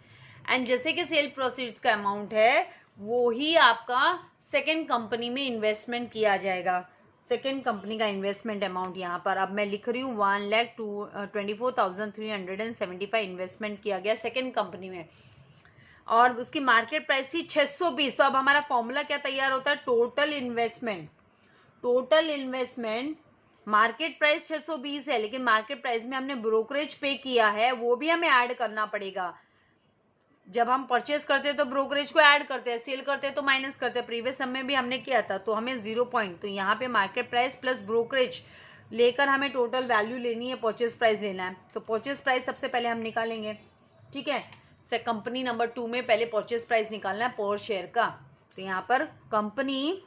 एंड जैसे कि सेल प्रोसीड्स का अमाउंट है वो ही आपका सेकेंड कंपनी में इन्वेस्टमेंट किया जाएगा। सेकेंड कंपनी का इन्वेस्टमेंट अमाउंट यहाँ पर अब मैं लिख रही हूँ 1,24,375 इन्वेस्टमेंट किया गया सेकेंड कंपनी में, और उसकी मार्केट प्राइस थी 620। तो अब हमारा फॉर्मूला क्या तैयार होता है, टोटल इन्वेस्टमेंट मार्केट प्राइस 620 है, लेकिन मार्केट प्राइस में हमने ब्रोकरेज पे किया है, वो भी हमें ऐड करना पड़ेगा। जब हम परचेज करते हैं तो ब्रोकरेज को ऐड करते हैं, सेल करते हैं तो माइनस करते हैं, प्रीवियस सम में भी हमने किया था। तो हमें 0 पॉइंट, तो यहाँ पे मार्केट प्राइस प्लस ब्रोकरेज लेकर हमें टोटल वैल्यू लेनी है, परचेज प्राइस लेना है। तो परचेज प्राइस सबसे पहले हम निकालेंगे, ठीक है, से कंपनी नंबर 2 में पहले परचेज प्राइस निकालना है पर शेयर का। तो यहाँ पर कंपनी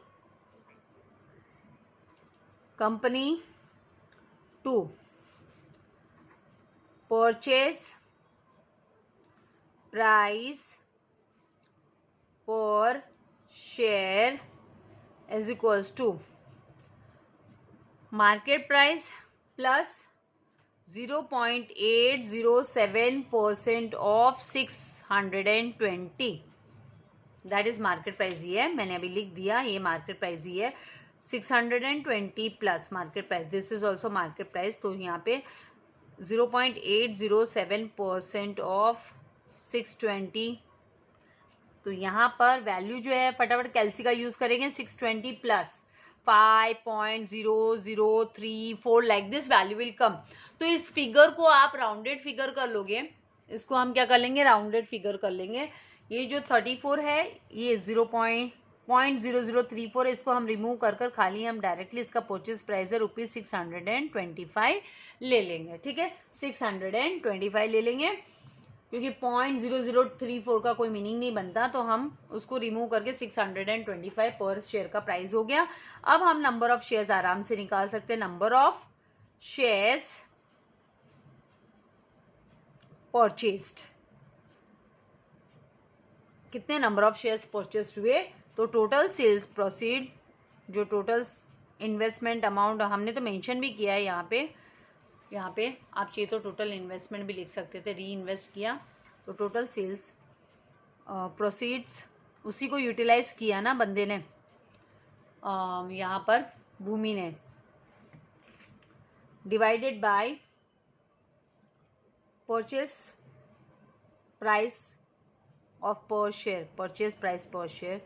2 परचेज प्राइस पर share is equals to market price plus 0.807% of 620, that is market price ही है, मैंने अभी लिख दिया, ये मार्केट प्राइस ही है। 620 plus market price, this is also market price. तो यहाँ पे 0.807% ऑफ 620, तो यहाँ पर वैल्यू जो है फटाफट कैलसी का यूज करेंगे 620 plus 5.0034 like this value will come. तो इस फिगर को आप राउंडेड फिगर कर लोगे, इसको हम क्या कर लेंगे, राउंडेड फिगर कर लेंगे। ये जो 34 है ये 0.0034, इसको हम रिमूव कर कर खाली हम डायरेक्टली इसका परचेज प्राइस है ₹625 ले लेंगे। ठीक है, 625 ले लेंगे, क्योंकि 0.0034 का कोई मीनिंग नहीं बनता, तो हम उसको रिमूव करके 625 पर शेयर का प्राइस हो गया। अब हम नंबर ऑफ शेयर्स आराम से निकाल सकते हैं। नंबर ऑफ शेयर्स परचेस्ड, कितने नंबर ऑफ शेयर्स परचेस्ड हुए, तो टोटल सेल्स प्रोसीड, जो टोटल इन्वेस्टमेंट अमाउंट हमने तो मेंशन भी किया है यहाँ पे आप चाहिए तो टोटल इन्वेस्टमेंट भी लिख सकते थे, री इन्वेस्ट किया, तो टोटल सेल्स प्रोसीड्स उसी को यूटिलाइज किया ना बंदे ने, यहाँ पर भूमि ने, divided by purchase price of पर शेयर, परचेस प्राइस पर शेयर,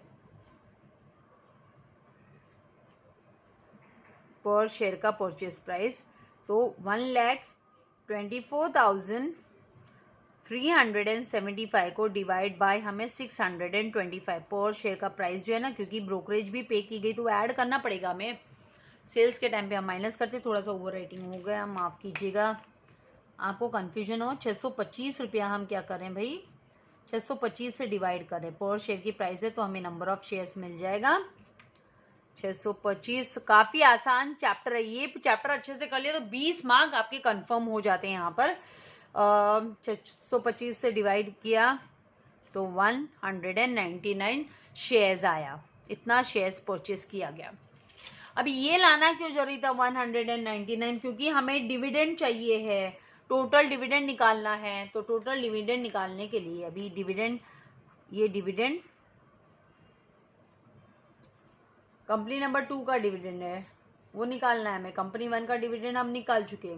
पर शेयर का परचेस प्राइस, तो 1,24,375 को डिवाइड बाय हमें 625 पर शेयर का प्राइस जो है ना, क्योंकि ब्रोकरेज भी पे की गई तो ऐड करना पड़ेगा हमें, सेल्स के टाइम पे हम माइनस करते, थोड़ा सा ओवर राइटिंग हो गया, माफ़ कीजिएगा, आपको कन्फ्यूजन हो। 625 रुपया हम क्या करें भाई, 625 से डिवाइड करें, पर शेयर की प्राइस है तो हमें नंबर ऑफ शेयर्स मिल जाएगा 625। काफी आसान चैप्टर है ये, चैप्टर अच्छे से कर लिया तो 20 मार्क आपके कंफर्म हो जाते हैं। यहाँ पर 625 से डिवाइड किया तो 199 शेयर्स आया, इतना शेयर्स परचेस किया गया। अभी ये लाना क्यों जरूरी था 199, क्योंकि हमें डिविडेंड चाहिए है, टोटल डिविडेंड निकालना है, तो टोटल डिविडेंड निकालने के लिए अभी डिविडेंड, ये डिविडेंड कंपनी नंबर 2 का डिविडेंड है वो निकालना है हमें। कंपनी 1 का डिविडेंड हम निकाल चुके,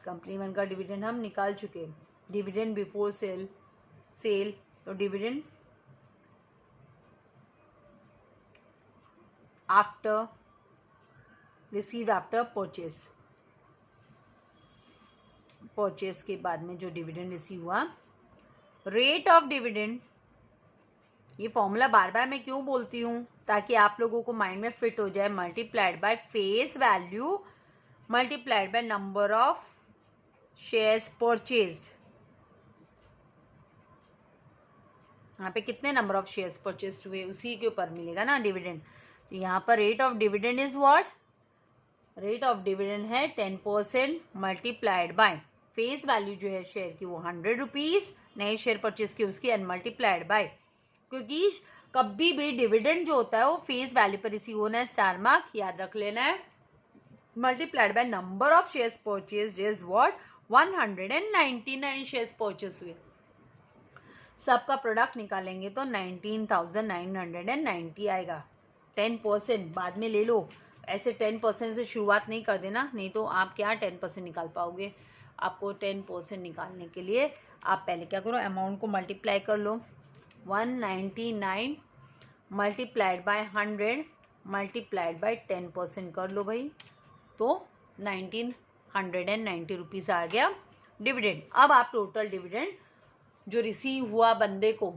कंपनी 1 का डिविडेंड हम निकाल चुके, डिविडेंड बिफोर सेल, तो dividend after received after purchase के बाद में जो डिविडेंड रिसीव हुआ, रेट ऑफ डिविडेंड, ये फॉर्मूला बार बार मैं क्यों बोलती हूँ, ताकि आप लोगों को माइंड में फिट हो जाए, multiplied by face value multiplied by number of shares purchased. यहाँ पे कितने नंबर ऑफ शेयर्स परचेज्ड हुए उसी के ऊपर मिलेगा ना डिविडेंड। तो यहाँ पर rate of dividend is what, rate of dividend है 10% मल्टीप्लाइड बाय फेस वैल्यू जो है शेयर की वो 100 रुपीज, नए शेयर परचेज की उसकी, एंड मल्टीप्लाइड बाय, क्योंकि कभी भी डिविडेंड जो होता है वो फेस वैल्यू पर रिसीव होना है, स्टार मार्क याद रख लेना है, multiplied by number of shares purchased is what 199 shares purchase हुए। सबका प्रोडक्ट निकालेंगे तो 19,990 आएगा। 10% बाद में ले लो, ऐसे 10% से शुरुआत नहीं कर देना, नहीं तो आप क्या 10% निकाल पाओगे। आपको 10% निकालने के लिए आप पहले क्या करो, अमाउंट को मल्टीप्लाई कर लो, 199 मल्टीप्लाइड बाय 100 मल्टीप्लाइड बाय 10% कर लो भाई, तो 1990 रुपीज़ आ गया डिविडेंड। अब आप टोटल डिविडेंड जो रिसीव हुआ बंदे को,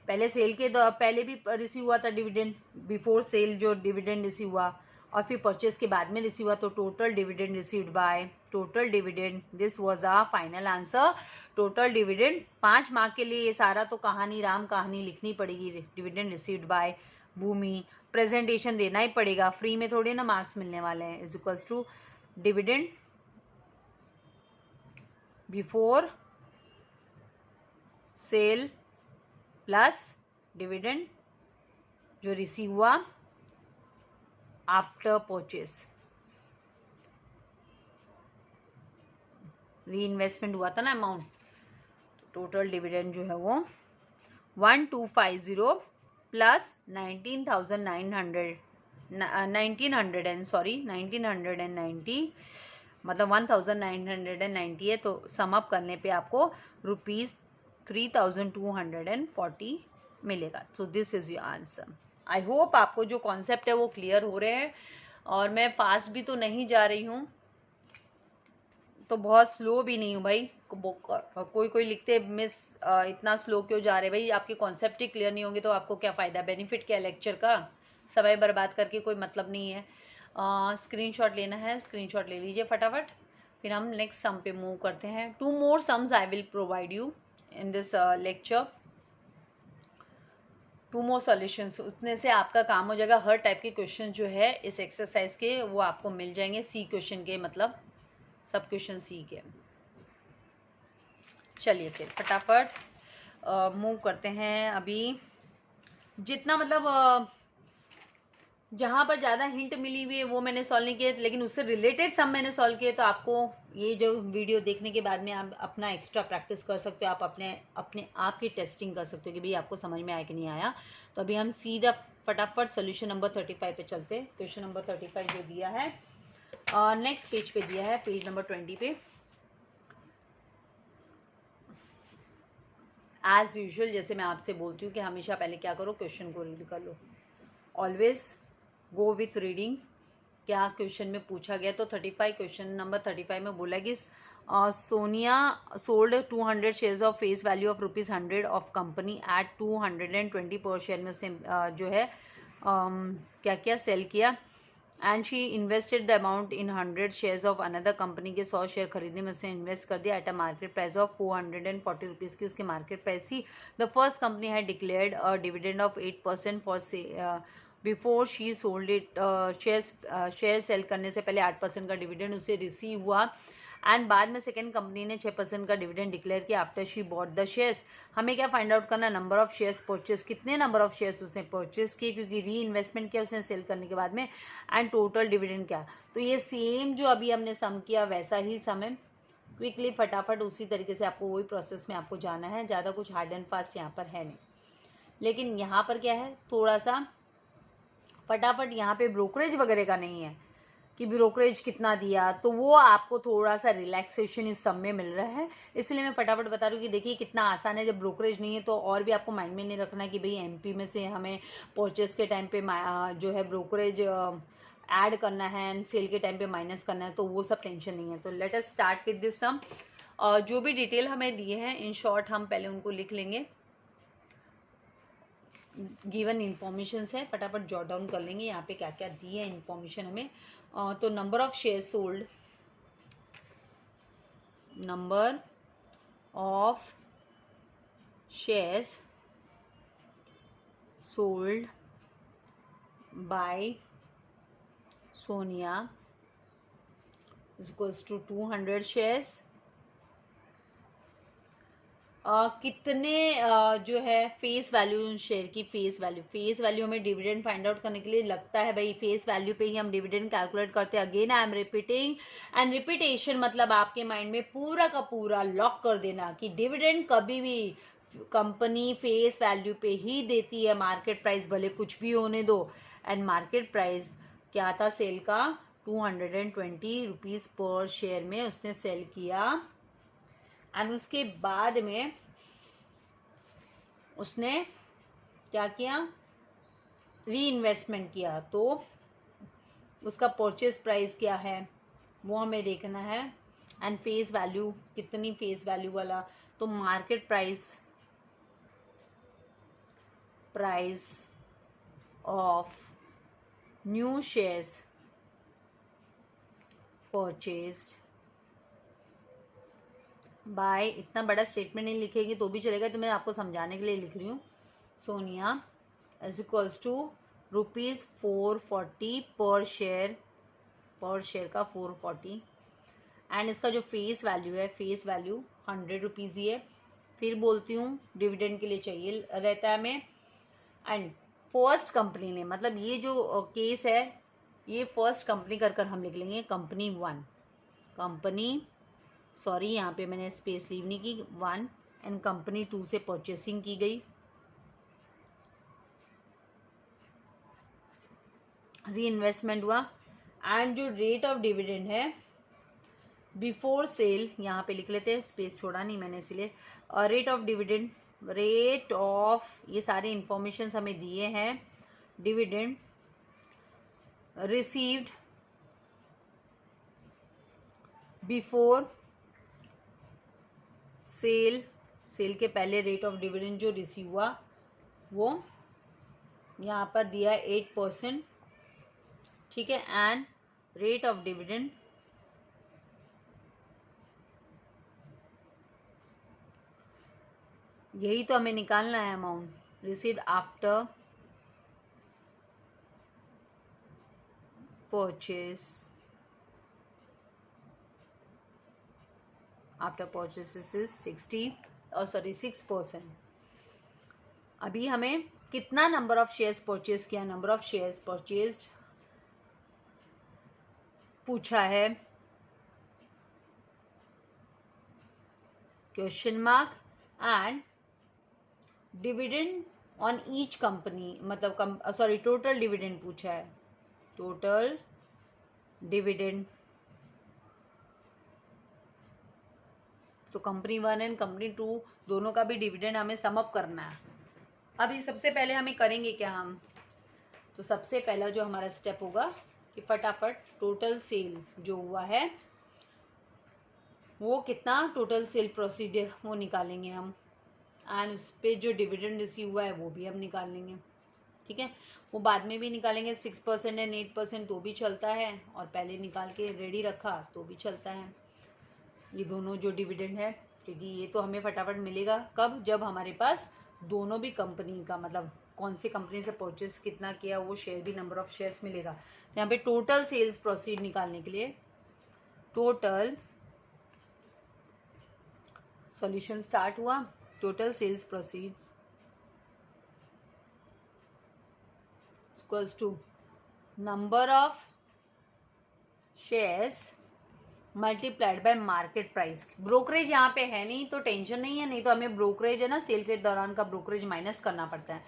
पहले सेल के पहले भी रिसीव हुआ था डिविडेंड, बिफोर सेल जो डिविडेंड रिसीव हुआ, और फिर परचेस के बाद में रिसीव हुआ, तो total dividend received by, total dividend, this was a final answer. Total dividend 5 mark के लिए ये सारा तो कहानी राम कहानी लिखनी पड़ेगी, dividend received by Bhumi, presentation देना ही पड़ेगा, फ्री में थोड़े ना मार्क्स मिलने वाले हैं, is equals to dividend before sale plus dividend जो रिसीव हुआ आफ्टर परचेस, री इन्वेस्टमेंट हुआ था ना अमाउंट, टोटल डिविडेंड जो है वो 1250 प्लस 1990 मतलब 1990 है, तो समअप करने पे आपको 3240 मिलेगा। तो this is your answer. I hope आपको जो कॉन्सेप्ट है वो क्लियर हो रहे हैं, और मैं फास्ट भी तो नहीं जा रही हूँ, तो बहुत स्लो भी नहीं हूँ भाई। कोई लिखते मिस इतना स्लो क्यों जा रहे भाई, आपके कॉन्सेप्ट ही क्लियर नहीं होंगे तो आपको क्या फ़ायदा, बेनिफिट क्या लेक्चर का, समय बर्बाद करके कोई मतलब नहीं है। स्क्रीनशॉट लेना है, स्क्रीनशॉट ले लीजिए फटाफट, फिर हम नेक्स्ट सम पे मूव करते हैं। 2 more sums I will provide you in this lecture, 2 more solutions, उतने से आपका काम हो जाएगा। हर टाइप के क्वेश्चन जो है इस एक्सरसाइज के वो आपको मिल जाएंगे, सी क्वेश्चन के, मतलब सब क्वेश्चन सी के। चलिए फिर फटाफट मूव करते हैं। अभी जितना मतलब जहाँ पर ज़्यादा हिंट मिली हुई है वो मैंने सॉल्व नहीं किए, लेकिन उससे रिलेटेड सम मैंने सॉल्व किए, तो आपको ये जो वीडियो देखने के बाद में आप अपना एक्स्ट्रा प्रैक्टिस कर सकते हो, आप अपने आप की टेस्टिंग कर सकते हो कि भाई आपको समझ में आया कि नहीं आया। तो अभी हम सीधा फटाफट सोल्यूशन नंबर 35 पे चलते हैं। क्वेश्चन नंबर 35 जो दिया है नेक्स्ट पेज पे दिया है, पेज नंबर 20 पे। एज यूजुअल जैसे मैं आपसे बोलती हूँ कि हमेशा पहले क्या करो, क्वेश्चन को रीड कर लो। Always go with reading. क्या क्वेश्चन में पूछा गया, तो 35 क्वेश्चन नंबर 35 में बोला कि Sonia sold 200 shares of face value of ₹100 of company at 220 पर शेयर में उसने जो है क्या किया, सेल किया। And she invested the amount in 100 shares of another company के 100 शेयर खरीदने में उसने इन्वेस्ट कर दिया at a market price of 440 rupees की उसकी मार्केट प्राइस थी। The first company had declared a dividend of 8% for before she sold it. Share sale करने से पहले 8% का डिविडेंड उसे रिसीव हुआ, एंड बाद में सेकेंड कंपनी ने 6% का डिविडेंड डिक्लेयर किया after she bought the shares. हमें क्या फाइंड आउट करना, नंबर ऑफ शेयर्स परचेस, कितने नंबर ऑफ शेयर्स उसने परचेस किए, क्योंकि री इन्वेस्टमेंट किया उसने सेल करने के बाद में, एंड टोटल डिविडेंड क्या। तो ये सेम जो अभी हमने सम किया वैसा ही सम है। क्विकली फटाफट उसी तरीके से आपको वही प्रोसेस में आपको जाना है, ज़्यादा कुछ हार्ड एंड फास्ट यहाँ पर है नहीं। लेकिन यहाँ पर क्या है, थोड़ा सा फटाफट, यहाँ पे ब्रोकरेज वगैरह का नहीं है कि ब्रोकरेज कितना दिया, तो वो आपको थोड़ा सा रिलैक्सेशन इस सब में मिल रहा है, इसलिए मैं फटाफट बता रही हूँ कि देखिए कितना आसान है। जब ब्रोकरेज नहीं है तो और भी आपको माइंड में नहीं रखना कि भाई एमपी में से हमें परचेस के टाइम पे जो है ब्रोकरेज ऐड करना है एंड सेल के टाइम पे माइनस करना है, तो वो सब टेंशन नहीं है। तो let us start with this sum. जो भी डिटेल हमें दिए हैं इन शॉर्ट हम पहले उनको लिख लेंगे, गिवन इन्फॉर्मेशन है, फटाफट जॉट डाउन कर लेंगे यहाँ पे क्या क्या दी है इन्फॉर्मेशन हमें। तो number of share sold, number of shares sold by Sonia is equals to 200 shares. कितने जो है फेस वैल्यू शेयर की, फेस वैल्यू हमें डिविडेंड फाइंड आउट करने के लिए लगता है भाई फेस वैल्यू पे ही हम डिविडेंड कैलकुलेट करते हैं। Again I am repeating, and repetition मतलब आपके माइंड में पूरा का पूरा लॉक कर देना कि डिविडेंड कभी भी कंपनी फेस वैल्यू पे ही देती है, मार्केट प्राइस भले कुछ भी होने दो। एंड मार्केट प्राइस क्या था सेल का, 220 रुपीज़ पर शेयर में उसने सेल किया, एंड उसके बाद में उसने क्या किया, री इन्वेस्टमेंट किया। तो उसका परचेज प्राइस क्या है वो हमें देखना है, एंड फेस वैल्यू कितनी, फेस वैल्यू वाला, तो market price of new shares purchased bye, इतना बड़ा स्टेटमेंट नहीं लिखेगी तो भी चलेगा, तो मैं आपको समझाने के लिए लिख रही हूँ। सोनिया इज इक्वल्स टू ₹440 पर शेयर का 440, एंड इसका जो फेस वैल्यू है, फेस वैल्यू 100 रुपीज़ ही है। फिर बोलती हूँ डिविडेंड के लिए चाहिए रहता है हमें, एंड फर्स्ट कंपनी ने, मतलब ये जो केस है ये फर्स्ट कंपनी कर हम लिख लेंगे, कंपनी 1, कंपनी सॉरी यहाँ पे मैंने स्पेस लीव नहीं की, 1, एंड कंपनी 2 से परचेसिंग की गई, री इन्वेस्टमेंट हुआ, एंड जो रेट ऑफ डिविडेंड है बिफोर सेल, यहाँ पे लिख लेते हैं, स्पेस छोड़ा नहीं मैंने इसलिए। Rate of dividend, rate of, ये सारे इंफॉर्मेशन हमें दिए हैं। Dividend received before sale, sale के पहले रेट ऑफ डिविडेंड जो रिसीव हुआ वो यहाँ पर दिया है 8%, ठीक है। एंड रेट ऑफ डिविडेंड यही तो हमें निकालना है, amount received after purchase, after purchases is 6%। अभी हमें कितना नंबर ऑफ शेयर्स परचेज किया, नंबर ऑफ शेयर्स परचेज्ड पूछा है, question mark. And dividend on each company, मतलब सॉरी टोटल डिविडेंड पूछा है, टोटल डिविडेंड। तो कंपनी 1 एंड कंपनी 2 दोनों का भी डिविडेंड हमें सम अप करना है। अभी सबसे पहले हमें करेंगे क्या हम, तो सबसे पहला जो हमारा स्टेप होगा कि फटाफट टोटल सेल जो हुआ है वो कितना, टोटल सेल प्रोसीड वो निकालेंगे हम। एंड उस पर जो डिविडेंड रिसीव हुआ है वो भी हम निकाल लेंगे, ठीक है। वो बाद में भी निकालेंगे, 6% एंड 8% तो भी चलता है, और पहले निकाल के रेडी रखा तो भी चलता है। ये दोनों जो डिविडेंड है, क्योंकि ये तो हमें फटाफट मिलेगा कब, जब हमारे पास दोनों भी कंपनी का, मतलब कौन सी कंपनी से परचेस कितना किया वो शेयर भी, नंबर ऑफ शेयर्स मिलेगा। यहाँ पे टोटल सेल्स प्रोसीड निकालने के लिए टोटल सॉल्यूशन स्टार्ट हुआ। Total sales proceeds equals to number of shares multiplied by market price. Brokerage यहाँ पे है नहीं तो टेंशन नहीं है, नहीं तो हमें ब्रोकरेज है ना, सेल के दौरान का ब्रोकरेज माइनस करना पड़ता है।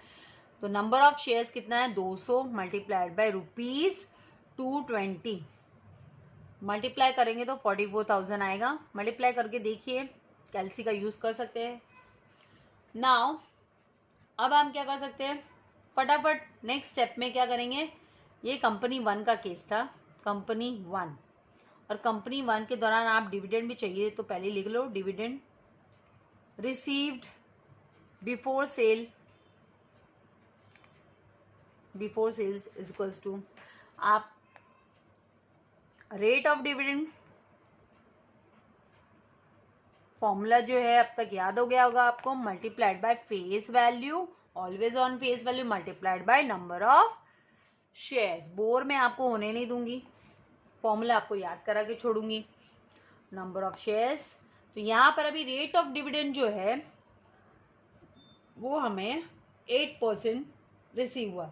तो नंबर ऑफ शेयर्स कितना है, 200 मल्टीप्लाइड बाय ₹220, मल्टीप्लाई करेंगे तो 44,000 आएगा। मल्टीप्लाई करके देखिए, कैलसी का यूज कर सकते हैं। नाउ अब हम क्या कर सकते हैं, फटाफट नेक्स्ट स्टेप में क्या करेंगे, ये कंपनी 1 का केस था, कंपनी 1, और कंपनी 1 के दौरान आप डिविडेंड भी चाहिए तो पहले लिख लो, dividend received before sale, before sales is equals to, आप रेट ऑफ डिविडेंड फॉर्मूला जो है अब तक याद हो गया होगा आपको, multiplied by face value, always on face value, multiplied by number of shares. बोर में आपको होने नहीं दूंगी, फॉर्मूला आपको याद करा के छोड़ूंगी, नंबर ऑफ शेयर्स। तो यहाँ पर अभी रेट ऑफ डिविडेंड जो है वो हमें 8% रिसीव हुआ,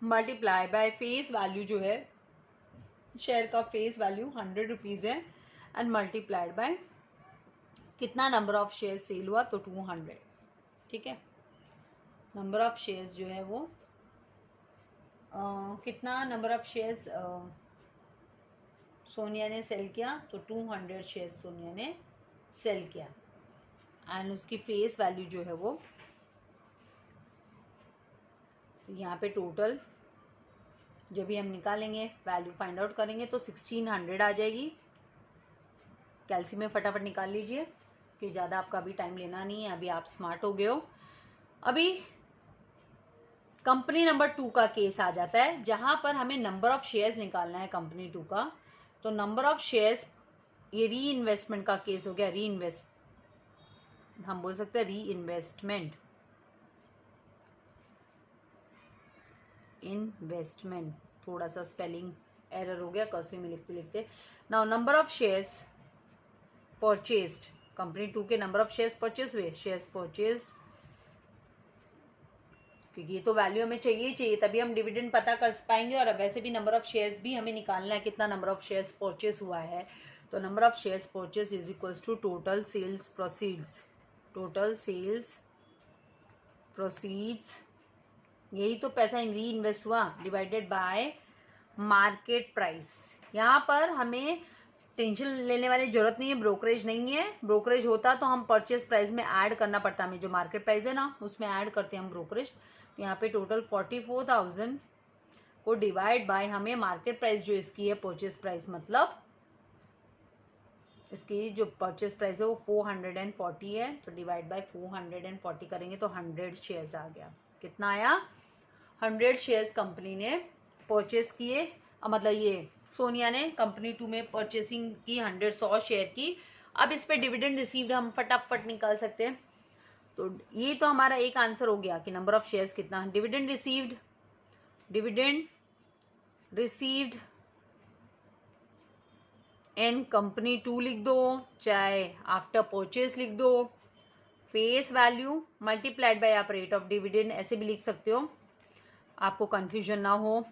मल्टीप्लाई बाय फेस वैल्यू जो है, शेयर का फेस वैल्यू 100 रुपीज़ है, एंड मल्टीप्लाइड बाय कितना नंबर ऑफ शेयर सेल हुआ, तो 200, ठीक है। नंबर ऑफ शेयर्स जो है वो कितना नंबर ऑफ शेयर्स सोनिया ने सेल किया, तो 200 शेयर्स सोनिया ने सेल किया, एंड उसकी फेस वैल्यू जो है वो यहाँ पे टोटल जब भी हम निकालेंगे, वैल्यू फाइंड आउट करेंगे तो 1600 आ जाएगी। कैलसी में फटाफट निकाल लीजिए कि ज़्यादा आपका अभी टाइम लेना नहीं है, अभी आप स्मार्ट हो गए हो। अभी कंपनी नंबर 2 का केस आ जाता है, जहाँ पर हमें नंबर ऑफ शेयर्स निकालना है कंपनी 2 का। तो नंबर ऑफ शेयर्स, ये री इन्वेस्टमेंट का केस हो गया, री इन्वेस्ट, हम बोल सकते हैं री इन्वेस्टमेंट, इन्वेस्टमेंट, थोड़ा सा स्पेलिंग एरर हो गया कर्सिव में लिखते लिखते। Now number of shares purchased, company 2 के नंबर ऑफ शेयर्स परचेज हुए, शेयर्स परचेज्ड, क्योंकि ये तो वैल्यू हमें चाहिए ही चाहिए, तभी हम डिविडेंड पता कर पाएंगे। और वैसे भी नंबर ऑफ शेयर्स भी हमें निकालना है, कितना नंबर ऑफ शेयर्स परचेज हुआ है। तो number of shares purchase is equals to total sales proceeds, total sales proceeds, यही तो पैसा री इन्वेस्ट हुआ, डिवाइडेड बाय मार्केट प्राइस। यहाँ पर हमें टेंशन लेने वाली जरूरत नहीं है, ब्रोकरेज नहीं है। ब्रोकरेज होता तो हम परचेज प्राइस में ऐड करना पड़ता, हमें जो मार्केट प्राइस है ना उसमें ऐड करते हैं हम ब्रोकरेज। तो यहाँ पे टोटल 44,000 को डिवाइड बाय हमें मार्केट प्राइस जो इसकी है परचेज प्राइस, मतलब इसकी जो परचेज प्राइस है वो 440 है, तो डिवाइड बाय 440 करेंगे तो 100 शेयर्स आ गया। कितना आया? 100 शेयर्स कंपनी ने परचेज किए, मतलब ये सोनिया ने कंपनी 2 में परचेसिंग की 100 शेयर की। अब इस पे डिविडेंड रिसीव्ड हम फटाफट निकाल सकते हैं। तो ये तो हमारा एक आंसर हो गया कि नंबर ऑफ शेयर्स कितना। डिविडेंड रिसीव्ड इन कंपनी 2 लिख दो, चाहे आफ्टर परचेज लिख दो। फेस वैल्यू मल्टीप्लाइड बाय आप रेट ऑफ डिविडेंड ऐसे भी लिख सकते हो, आपको कंफ्यूजन ना हो,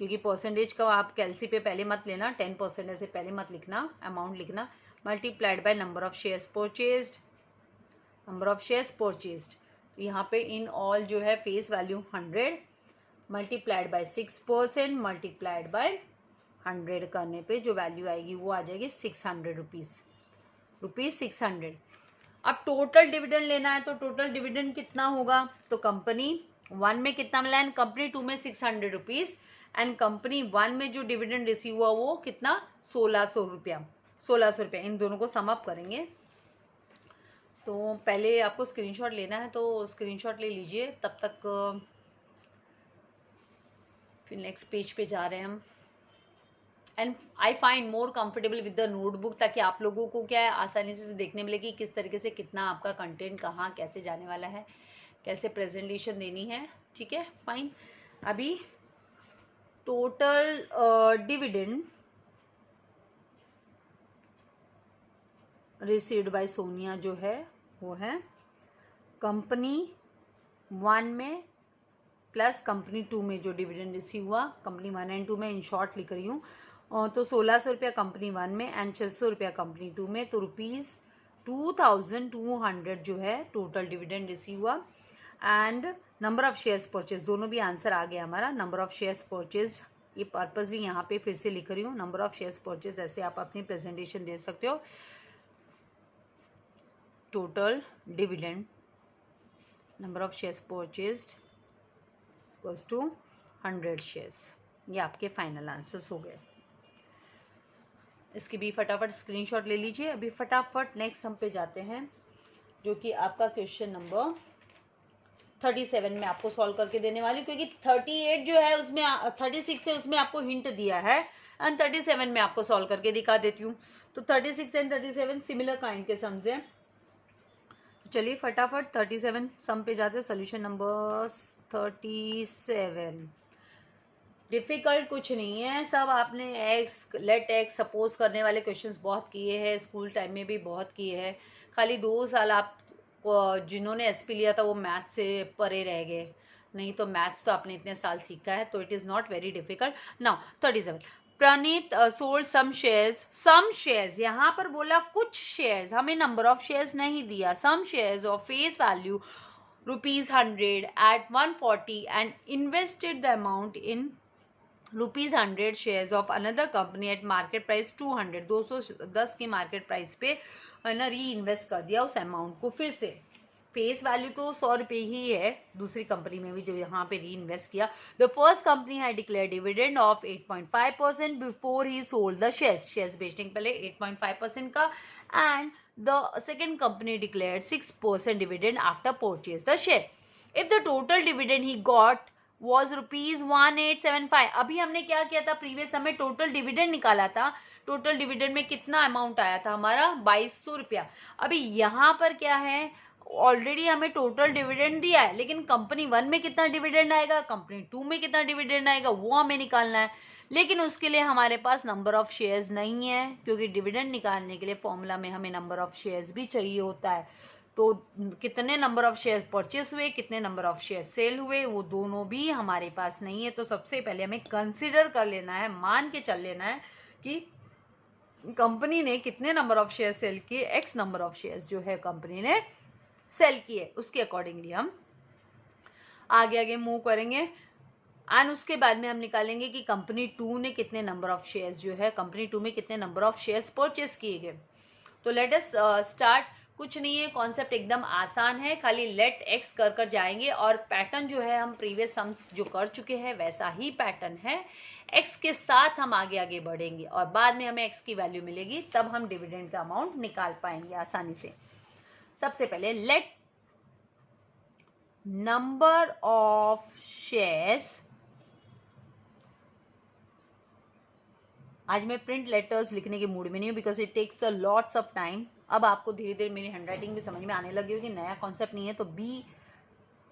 क्योंकि परसेंटेज का आप कैलसी पे पहले मत लेना, 10% ऐसे पहले मत लिखना, अमाउंट लिखना। Multiplied by number of shares purchased, तो यहाँ पे इन ऑल जो है face value 100 multiplied by 6% multiplied by 100 करने पे जो वैल्यू आएगी वो आ जाएगी 600 रुपीज 600। अब टोटल डिविडेंड लेना है, तो टोटल डिविडेंड कितना होगा? तो कंपनी 1 में कितना मिला एंड कंपनी 2 में 600 रुपीज, एंड कंपनी 1 में जो डिविडेंड रिसीव हुआ वो कितना? 1600 रुपया। इन दोनों को सम अप करेंगे। तो पहले आपको स्क्रीनशॉट लेना है तो स्क्रीनशॉट ले लीजिए, तब तक फिर नेक्स्ट पेज पे जा रहे हैं हम। And I find more comfortable with the notebook, ताकि आप लोगों को क्या है आसानी से देखने मिले कि किस तरीके से कितना आपका कंटेंट कहाँ कैसे जाने वाला है, कैसे प्रेजेंटेशन देनी है। ठीक है, फाइन। अभी total dividend received bye Sonia जो है वो है कंपनी 1 में प्लस कंपनी 2 में जो डिविडेंड रिसीव हुआ, कंपनी 1 एंड 2 में इन शॉर्ट लिख रही हूँ। तो 1600 रुपया कंपनी 1 में एंड 600 रुपया कंपनी 2 में, तो ₹2200 जो है टोटल डिविडेंड रिसीव हुआ। And number of shares purchase, दोनों भी आंसर आ गया हमारा। नंबर ऑफ शेयर्स परचेज ये पर्पसली यहाँ पे फिर से लिख रही हूँ, नंबर ऑफ शेयर्स परचेज, ऐसे आप अपनी प्रेजेंटेशन दे सकते हो। Total dividend number of shares purchased equals to 100 shares. ये आपके फाइनल आंसर्स हो गए। इसकी भी फटाफट स्क्रीनशॉट ले लीजिए। अभी फटाफट नेक्स्ट हम पे जाते हैं, जो कि आपका क्वेश्चन नंबर 37 में आपको सॉल्व करके देने वाली, क्योंकि 38 जो है उसमें 36 है उसमें आपको हिंट दिया है, एंड 37 में आपको सॉल्व करके दिखा देती हूँ। तो 36 एंड 37 सिमिलर काइंड के सम्स हैं। चलिए फटाफट 37 सम पे जाते हैं। सोल्यूशन नंबर 37 डिफिकल्ट कुछ नहीं है, सब आपने एक्स लेट एक्स सपोज करने वाले क्वेश्चंस बहुत किए हैं, स्कूल टाइम में भी बहुत किए हैं। खाली 2 साल आप जिन्होंने एसपी लिया था वो मैथ्स से परे रह गए, नहीं तो मैथ्स तो आपने इतने साल सीखा है, तो it is not very difficult. Now 37 Praneet sold some shares, यहाँ पर बोला कुछ शेयर्स, हमें नंबर ऑफ शेयर्स नहीं दिया। Some shares of face value ₹100 at 140 and invested the amount in ₹100 shares of another company at market price 200, 210 की market price पे ना री इन्वेस्ट कर दिया उस अमाउंट को। फिर से फेस वैल्यू तो 100 रुपये ही है दूसरी कंपनी में भी जो यहाँ पे री इन्वेस्ट किया। द फर्स्ट कंपनी है declare dividend of 8.5% before he sold the shares बेचने के पहले 8.5% का, and the second company declare 6% dividend after purchase the share. If the total dividend he got was ₹1875। अभी हमने क्या किया था, प्रीवियस समय टोटल डिविडेंड निकाला था। टोटल डिविडेंड में कितना अमाउंट आया था हमारा? 2200 रुपया। अभी यहाँ पर क्या है, ऑलरेडी हमें टोटल डिविडेंड दिया है, लेकिन कंपनी 1 में कितना डिविडेंड आएगा, कंपनी 2 में कितना डिविडेंड आएगा, वो हमें निकालना है। लेकिन उसके लिए हमारे पास नंबर ऑफ शेयर्स नहीं है, क्योंकि डिविडेंड निकालने के लिए फॉर्मूला में हमें नंबर ऑफ शेयर्स भी चाहिए होता है। तो कितने नंबर ऑफ शेयर परचेस हुए, कितने नंबर ऑफ शेयर सेल हुए, वो दोनों भी हमारे पास नहीं है। तो सबसे पहले हमें कंसिडर कर लेना है, मान के चल लेना है कि कंपनी ने कितने नंबर ऑफ शेयर सेल किए, एक्स नंबर ऑफ शेयर्स जो है कंपनी ने सेल किए, उसके अकॉर्डिंगली हम आगे मूव करेंगे। एंड उसके बाद में हम निकालेंगे कि कंपनी 2 ने कितने नंबर ऑफ शेयर्स जो है, कंपनी 2 में कितने नंबर ऑफ शेयर्स परचेस किए गए। तो लेट अस स्टार्ट। कुछ नहीं है, कॉन्सेप्ट एकदम आसान है, खाली लेट एक्स कर जाएंगे और पैटर्न जो है हम प्रीवियस सम्स जो कर चुके हैं वैसा ही पैटर्न है। एक्स के साथ हम आगे आगे बढ़ेंगे और बाद में हमें एक्स की वैल्यू मिलेगी, तब हम डिविडेंड का अमाउंट निकाल पाएंगे आसानी से। सबसे पहले लेट नंबर ऑफ शेयर्स, आज मैं प्रिंट लेटर्स लिखने के मूड में नहीं हूँ because it takes a lots of time. अब आपको धीरे धीरे मेरी हैंडराइटिंग भी समझ में आने लगी होगी, नया कॉन्सेप्ट नहीं है। तो B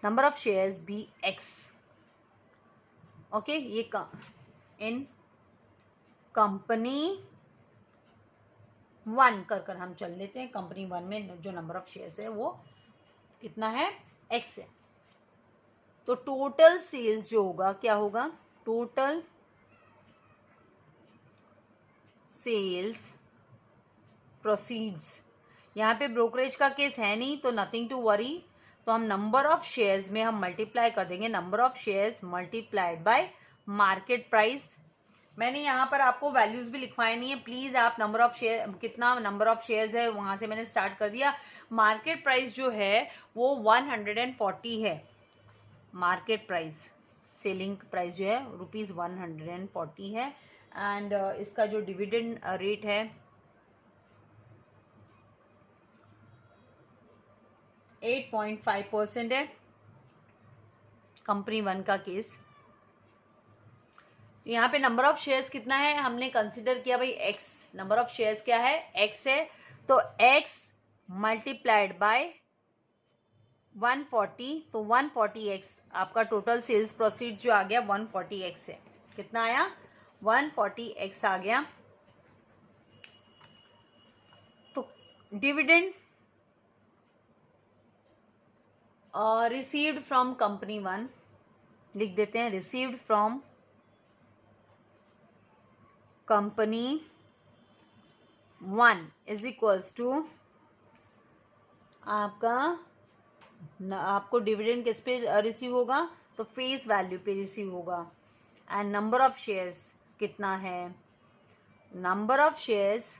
number of shares B X, okay. ये इन कंपनी 1 कर हम चल लेते हैं। कंपनी 1 में जो नंबर ऑफ शेयर्स है वो कितना है, एक्स है। तो टोटल सेल्स जो होगा क्या होगा, टोटल सेल्स प्रोसीड्स। यहाँ पे ब्रोकरेज का केस है नहीं तो नथिंग टू वरी। तो हम नंबर ऑफ शेयर्स में हम मल्टीप्लाई कर देंगे, number of shares multiplied by market price. मैंने यहाँ पर आपको वैल्यूज भी लिखवाए नहीं है, प्लीज आप नंबर ऑफ शेयर, कितना नंबर ऑफ शेयर्स है वहां से मैंने स्टार्ट कर दिया। मार्केट प्राइस जो है वो 140 है, मार्केट प्राइस, सेलिंग प्राइस जो है ₹140 है। एंड इसका जो डिविडेंड रेट है 8.5% है, कंपनी 1 का केस। यहाँ पे नंबर ऑफ शेयर्स कितना है, हमने कंसिडर किया भाई एक्स, नंबर ऑफ शेयर्स क्या है, एक्स है। तो एक्स मल्टीप्लाइड बाय 140, तो 140x आपका टोटल सेल्स प्रोसीड जो आ गया 140x है। कितना आया, 140x आ गया। तो डिविडेंड रिसीव्ड फ्रॉम कंपनी 1 लिख देते हैं, received from company 1 is equals to आपको डिविडेंड किस पे रिसीव होगा, तो फेस वैल्यू पे रिसीव होगा। एंड नंबर ऑफ शेयर्स कितना है, number of shares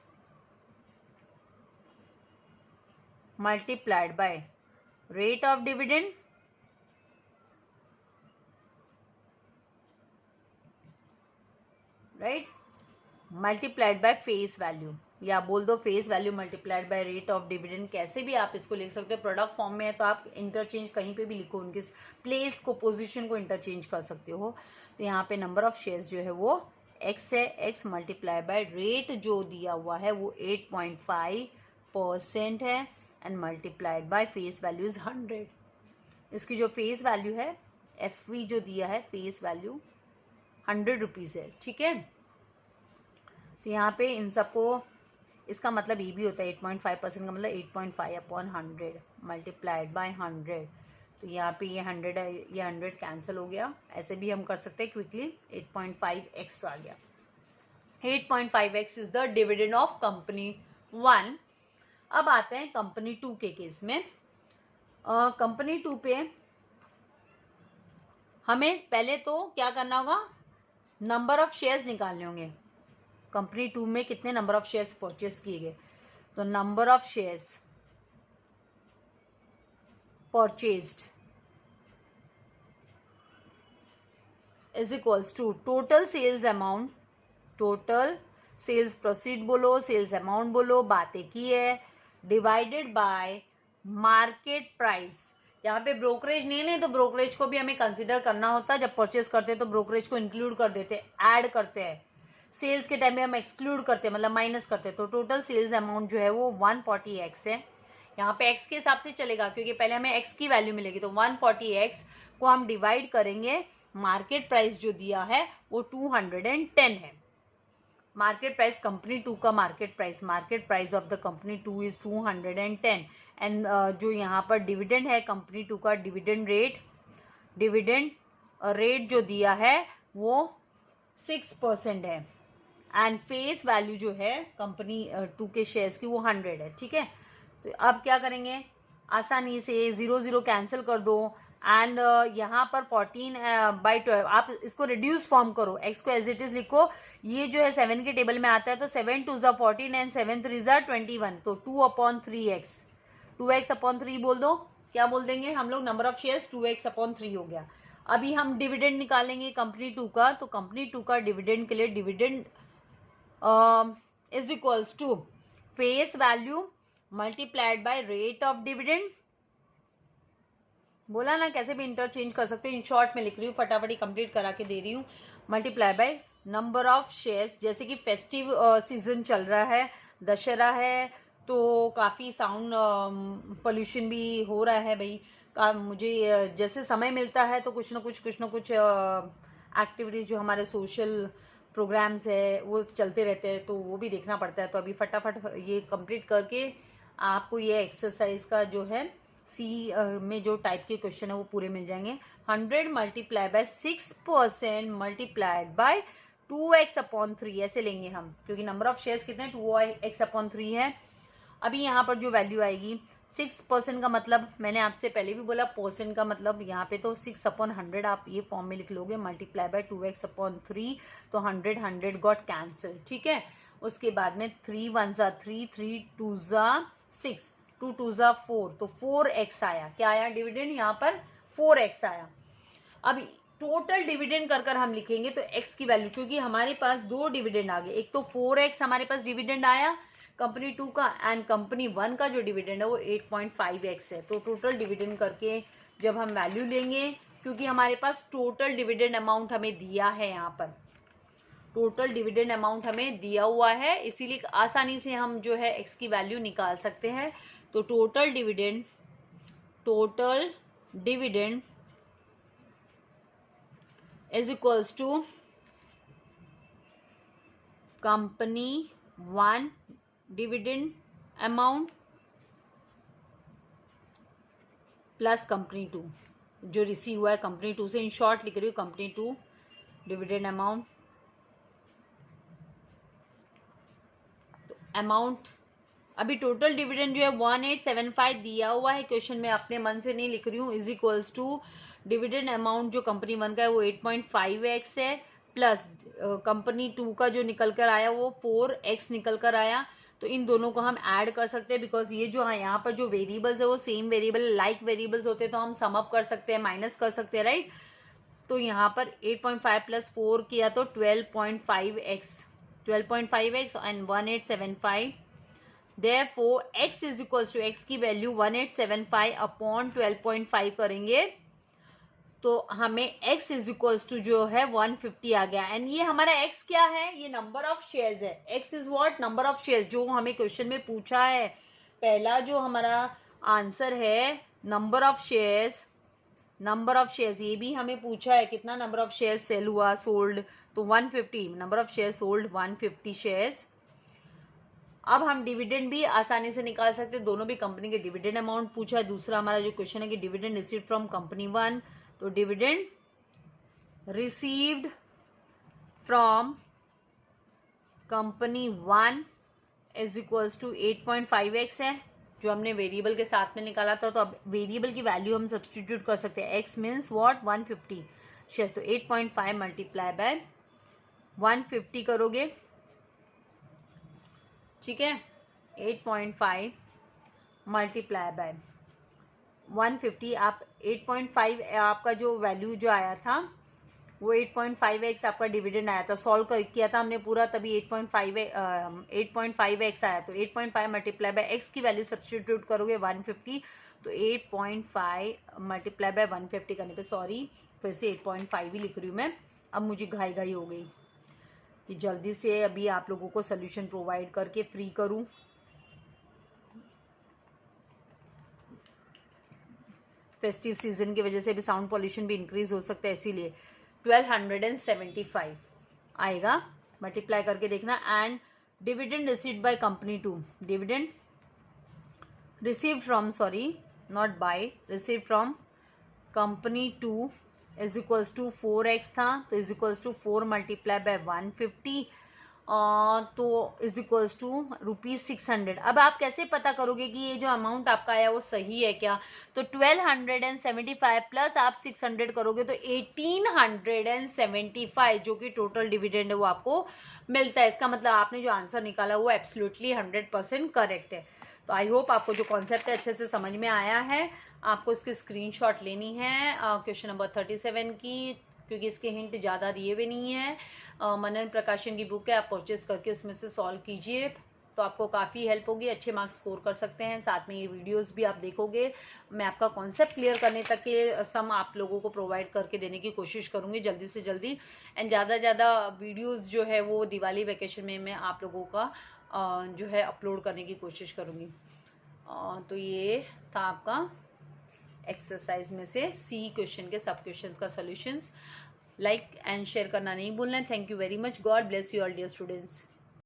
multiplied by rate of dividend right, multiplied by face value, या बोल दो face value multiplied by rate of dividend, कैसे भी आप इसको लिख सकते हो। प्रोडक्ट फॉर्म में है तो आप इंटरचेंज कहीं पे भी लिखो, उनकी प्लेस को, पोजीशन को इंटरचेंज कर सकते हो। तो यहाँ पे नंबर ऑफ शेयर्स जो है वो एक्स है, एक्स मल्टीप्लाई बाय रेट जो दिया हुआ है वो 8.5% है and multiplied by face value is 100। इसकी जो फेस वैल्यू है FV जो दिया है फेस वैल्यू 100 रुपीज़ है, ठीक है। तो यहाँ पे इन सबको, इसका मतलब ये भी होता है 8.5% का मतलब 8.5/100 मल्टीप्लाइड बाय 100। तो यहाँ पे ये 100 है, ये 100 कैंसिल हो गया। ऐसे भी हम कर सकते हैं क्विकली, 8.5x आ गया। 8.5x is the dividend of company 1। अब आते हैं कंपनी 2 के केस में। कंपनी 2 पे हमें पहले तो क्या करना होगा, नंबर ऑफ शेयर्स निकालने होंगे। कंपनी 2 में कितने नंबर ऑफ शेयर्स परचेस किए गए, तो number of shares purchased is equals to total sales amount, total sales proceed बोलो, सेल्स अमाउंट बोलो, बातें की है, डिवाइडेड बाय मार्केट प्राइस। यहाँ पे ब्रोकरेज नहीं है तो ब्रोकरेज को भी हमें कंसिडर करना होता है। जब परचेस करते हैं तो ब्रोकरेज को इंक्लूड कर देते हैं, ऐड करते हैं। सेल्स के टाइम में हम एक्सक्लूड करते हैं, मतलब माइनस करते हैं। तो टोटल सेल्स अमाउंट जो है वो 140x है। यहाँ पे x के हिसाब से चलेगा क्योंकि पहले हमें x की वैल्यू मिलेगी। तो 140x को हम डिवाइड करेंगे, मार्केट प्राइस जो दिया है वो 210 है। मार्केट प्राइस कंपनी 2 का market price of the company 2 is 210। And जो यहाँ पर डिविडेंड है कंपनी 2 का, डिविडेंड रेट जो दिया है वो 6% है। एंड फेस वैल्यू जो है कंपनी 2 के शेयर्स की वो 100 है, ठीक है। तो अब क्या करेंगे, आसानी से 0 0 कैंसिल कर दो, एंड यहाँ पर 14/12 आप इसको रिड्यूस फॉर्म करो, एक्स को एज इट इज लिखो। ये जो है 7 के टेबल में आता है, तो 7 2 ज़ा 14 एंड 7 3 ज़ा 21, तो 2/3x, 2x/3 बोल दो। क्या बोल देंगे हम लोग, नंबर ऑफ शेयर्स 2x/3 हो गया। अभी हम डिविडेंड निकालेंगे कंपनी 2 का, तो कंपनी 2 का डिविडेंड के लिए dividend is equals to face value multiplied by rate of dividend. बोला ना, कैसे भी इंटरचेंज कर सकते हो। इन शॉर्ट में लिख रही हूँ, फटाफट कंप्लीट करा के दे रही हूँ। Multiply by number of shares, जैसे कि फेस्टिव सीजन चल रहा है, दशहरा है, तो काफ़ी साउंड पोल्यूशन भी हो रहा है भाई। मुझे जैसे समय मिलता है तो कुछ ना कुछ एक्टिविटीज़ जो हमारे सोशल प्रोग्राम्स है वो चलते रहते हैं, तो वो भी देखना पड़ता है। तो अभी फटाफट ये कंप्लीट करके आपको ये एक्सरसाइज का जो है सी में जो टाइप के क्वेश्चन है वो पूरे मिल जाएंगे। 100 multiply by 6% multiplied by 2x/3 ऐसे लेंगे हम, क्योंकि नंबर ऑफ शेयर्स कितने 2x/3 है। अभी यहाँ पर जो वैल्यू आएगी 6% का मतलब मैंने आपसे पहले भी बोला, परसेंट का मतलब यहाँ पे तो 6/100 आप ये फॉर्म में लिख लोगे, मल्टीप्लाई बाय 2x/3, तो 100 गॉट कैंसिल, ठीक है। उसके बाद में 3 1 ज़ा 3, 3 2 ज़ा 6, 2 2 ज़ा 4, तो 4x आया। क्या आया डिविडेंड यहाँ पर 4x आया। अब टोटल डिविडेंड कर हम लिखेंगे तो x की वैल्यू, क्योंकि हमारे पास दो डिविडेंड आ गए, एक तो 4x हमारे पास डिविडेंड आया कंपनी 2 का, एंड कंपनी 1 का जो डिविडेंड है वो 8.5x है। तो टोटल डिविडेंड करके जब हम वैल्यू लेंगे, क्योंकि हमारे पास टोटल डिविडेंड अमाउंट हमें दिया है, यहाँ पर टोटल डिविडेंड अमाउंट हमें दिया हुआ है, इसीलिए आसानी से हम जो है x की वैल्यू निकाल सकते हैं। तो total dividend is equals to company 1 dividend amount plus company 2 जो रिसीव हुआ है कंपनी 2 से। इन शॉर्ट लिख रही हूँ, कंपनी 2 डिविडेंड अमाउंट, तो अमाउंट अभी टोटल डिविडेंड जो है 1875 दिया हुआ है क्वेश्चन में, अपने मन से नहीं लिख रही हूँ, is equals to dividend amount जो कंपनी 1 का है वो 8.5x है, प्लस कंपनी 2 का जो निकल कर आया वो 4x निकल कर आया। तो इन दोनों को हम ऐड कर सकते हैं, बिकॉज ये जो है यहाँ पर जो वेरिएबल्स है वो सेम वेरिएबल लाइक वेरिएबल्स होते हैं, तो हम सम अप कर सकते हैं, माइनस कर सकते हैं, राइट। तो यहाँ पर 8.5 प्लस 4 किया तो 12.5x and 1875। Therefore x is equals to, x की वैल्यू 1875 अपॉन 12.5 करेंगे तो हमें x इज इक्वल्स टू जो है 150 आ गया। एंड ये हमारा x क्या है, ये नंबर ऑफ शेयर्स है। x is what, number of shares, जो हमें क्वेश्चन में पूछा है। पहला जो हमारा आंसर है नंबर ऑफ शेयर्स, ये भी हमें पूछा है कितना नंबर ऑफ शेयर्स सेल हुआ, सोल्ड, तो 150, number of shares sold 150 shares. अब हम डिविडेंड भी आसानी से निकाल सकते हैं, दोनों भी कंपनी के डिविडेंड अमाउंट पूछा है। दूसरा हमारा जो क्वेश्चन है कि डिविडेंड रिसीव्ड फ्रॉम कंपनी 1, तो dividend received from company 1 is equals to 8.5x है, जो हमने वेरिएबल के साथ में निकाला था। तो अब वेरिएबल की वैल्यू हम सब्सटीट्यूट कर सकते हैं, x मीन्स व्हाट 150 शेयर्स, तो 8.5 मल्टीप्लाई बाय 150 करोगे, ठीक है। 8.5 मल्टीप्लाई बाय 150, आप 8.5 आपका जो वैल्यू जो आया था वो 8.5x आपका डिविडेंड आया था, सॉल्व किया था हमने पूरा, तभी 8.5x आया। तो 8.5 मल्टीप्लाई बाय x की वैल्यू सब्सटीट्यूट करोगे 150, तो 8.5 मल्टीप्लाई बाय 150 करने पे, सॉरी फिर से 8.5 ही लिख रही हूँ मैं, अब मुझे घाई हो गई कि जल्दी से अभी आप लोगों को सोल्यूशन प्रोवाइड करके फ्री करूं। फेस्टिव सीजन की वजह से भी साउंड पॉल्यूशन भी इंक्रीज हो सकता है, इसीलिए 1275 आएगा, मल्टीप्लाई करके देखना। And dividend received by company 2, dividend received from, sorry not by, received from company 2 is equals to 4x था, तो is equals to 4 multiply by 150 तो इज इक्वल्स टू ₹600। अब आप कैसे पता करोगे कि ये जो अमाउंट आपका आया वो सही है क्या? तो 1275 प्लस आप 600 करोगे तो 1875 जो कि टोटल डिविडेंड है वो आपको मिलता है। इसका मतलब आपने जो आंसर निकाला वो एब्सोल्युटली 100% करेक्ट है। तो आई होप आपको जो कॉन्सेप्ट है अच्छे से समझ में आया है। आपको इसकी स्क्रीनशॉट लेनी है क्वेश्चन नंबर 37 की, क्योंकि इसके हिंट ज़्यादा दिए हुए नहीं है। मनन प्रकाशन की बुक है, आप परचेस करके उसमें से सॉल्व कीजिए तो आपको काफ़ी हेल्प होगी, अच्छे मार्क्स स्कोर कर सकते हैं। साथ में ये वीडियोस भी आप देखोगे, मैं आपका कॉन्सेप्ट क्लियर करने तक के सम आप लोगों को प्रोवाइड करके देने की कोशिश करूँगी जल्दी से जल्दी। एंड ज़्यादा से ज़्यादा वीडियोस जो है वो दिवाली वेकेशन में मैं आप लोगों का जो है अपलोड करने की कोशिश करूँगी। तो ये था आपका एक्सरसाइज में से सी क्वेश्चन के सब क्वेश्चंस का सॉल्यूशंस। लाइक एंड शेयर करना नहीं भूलना है। Thank you very much. God bless you all dear students.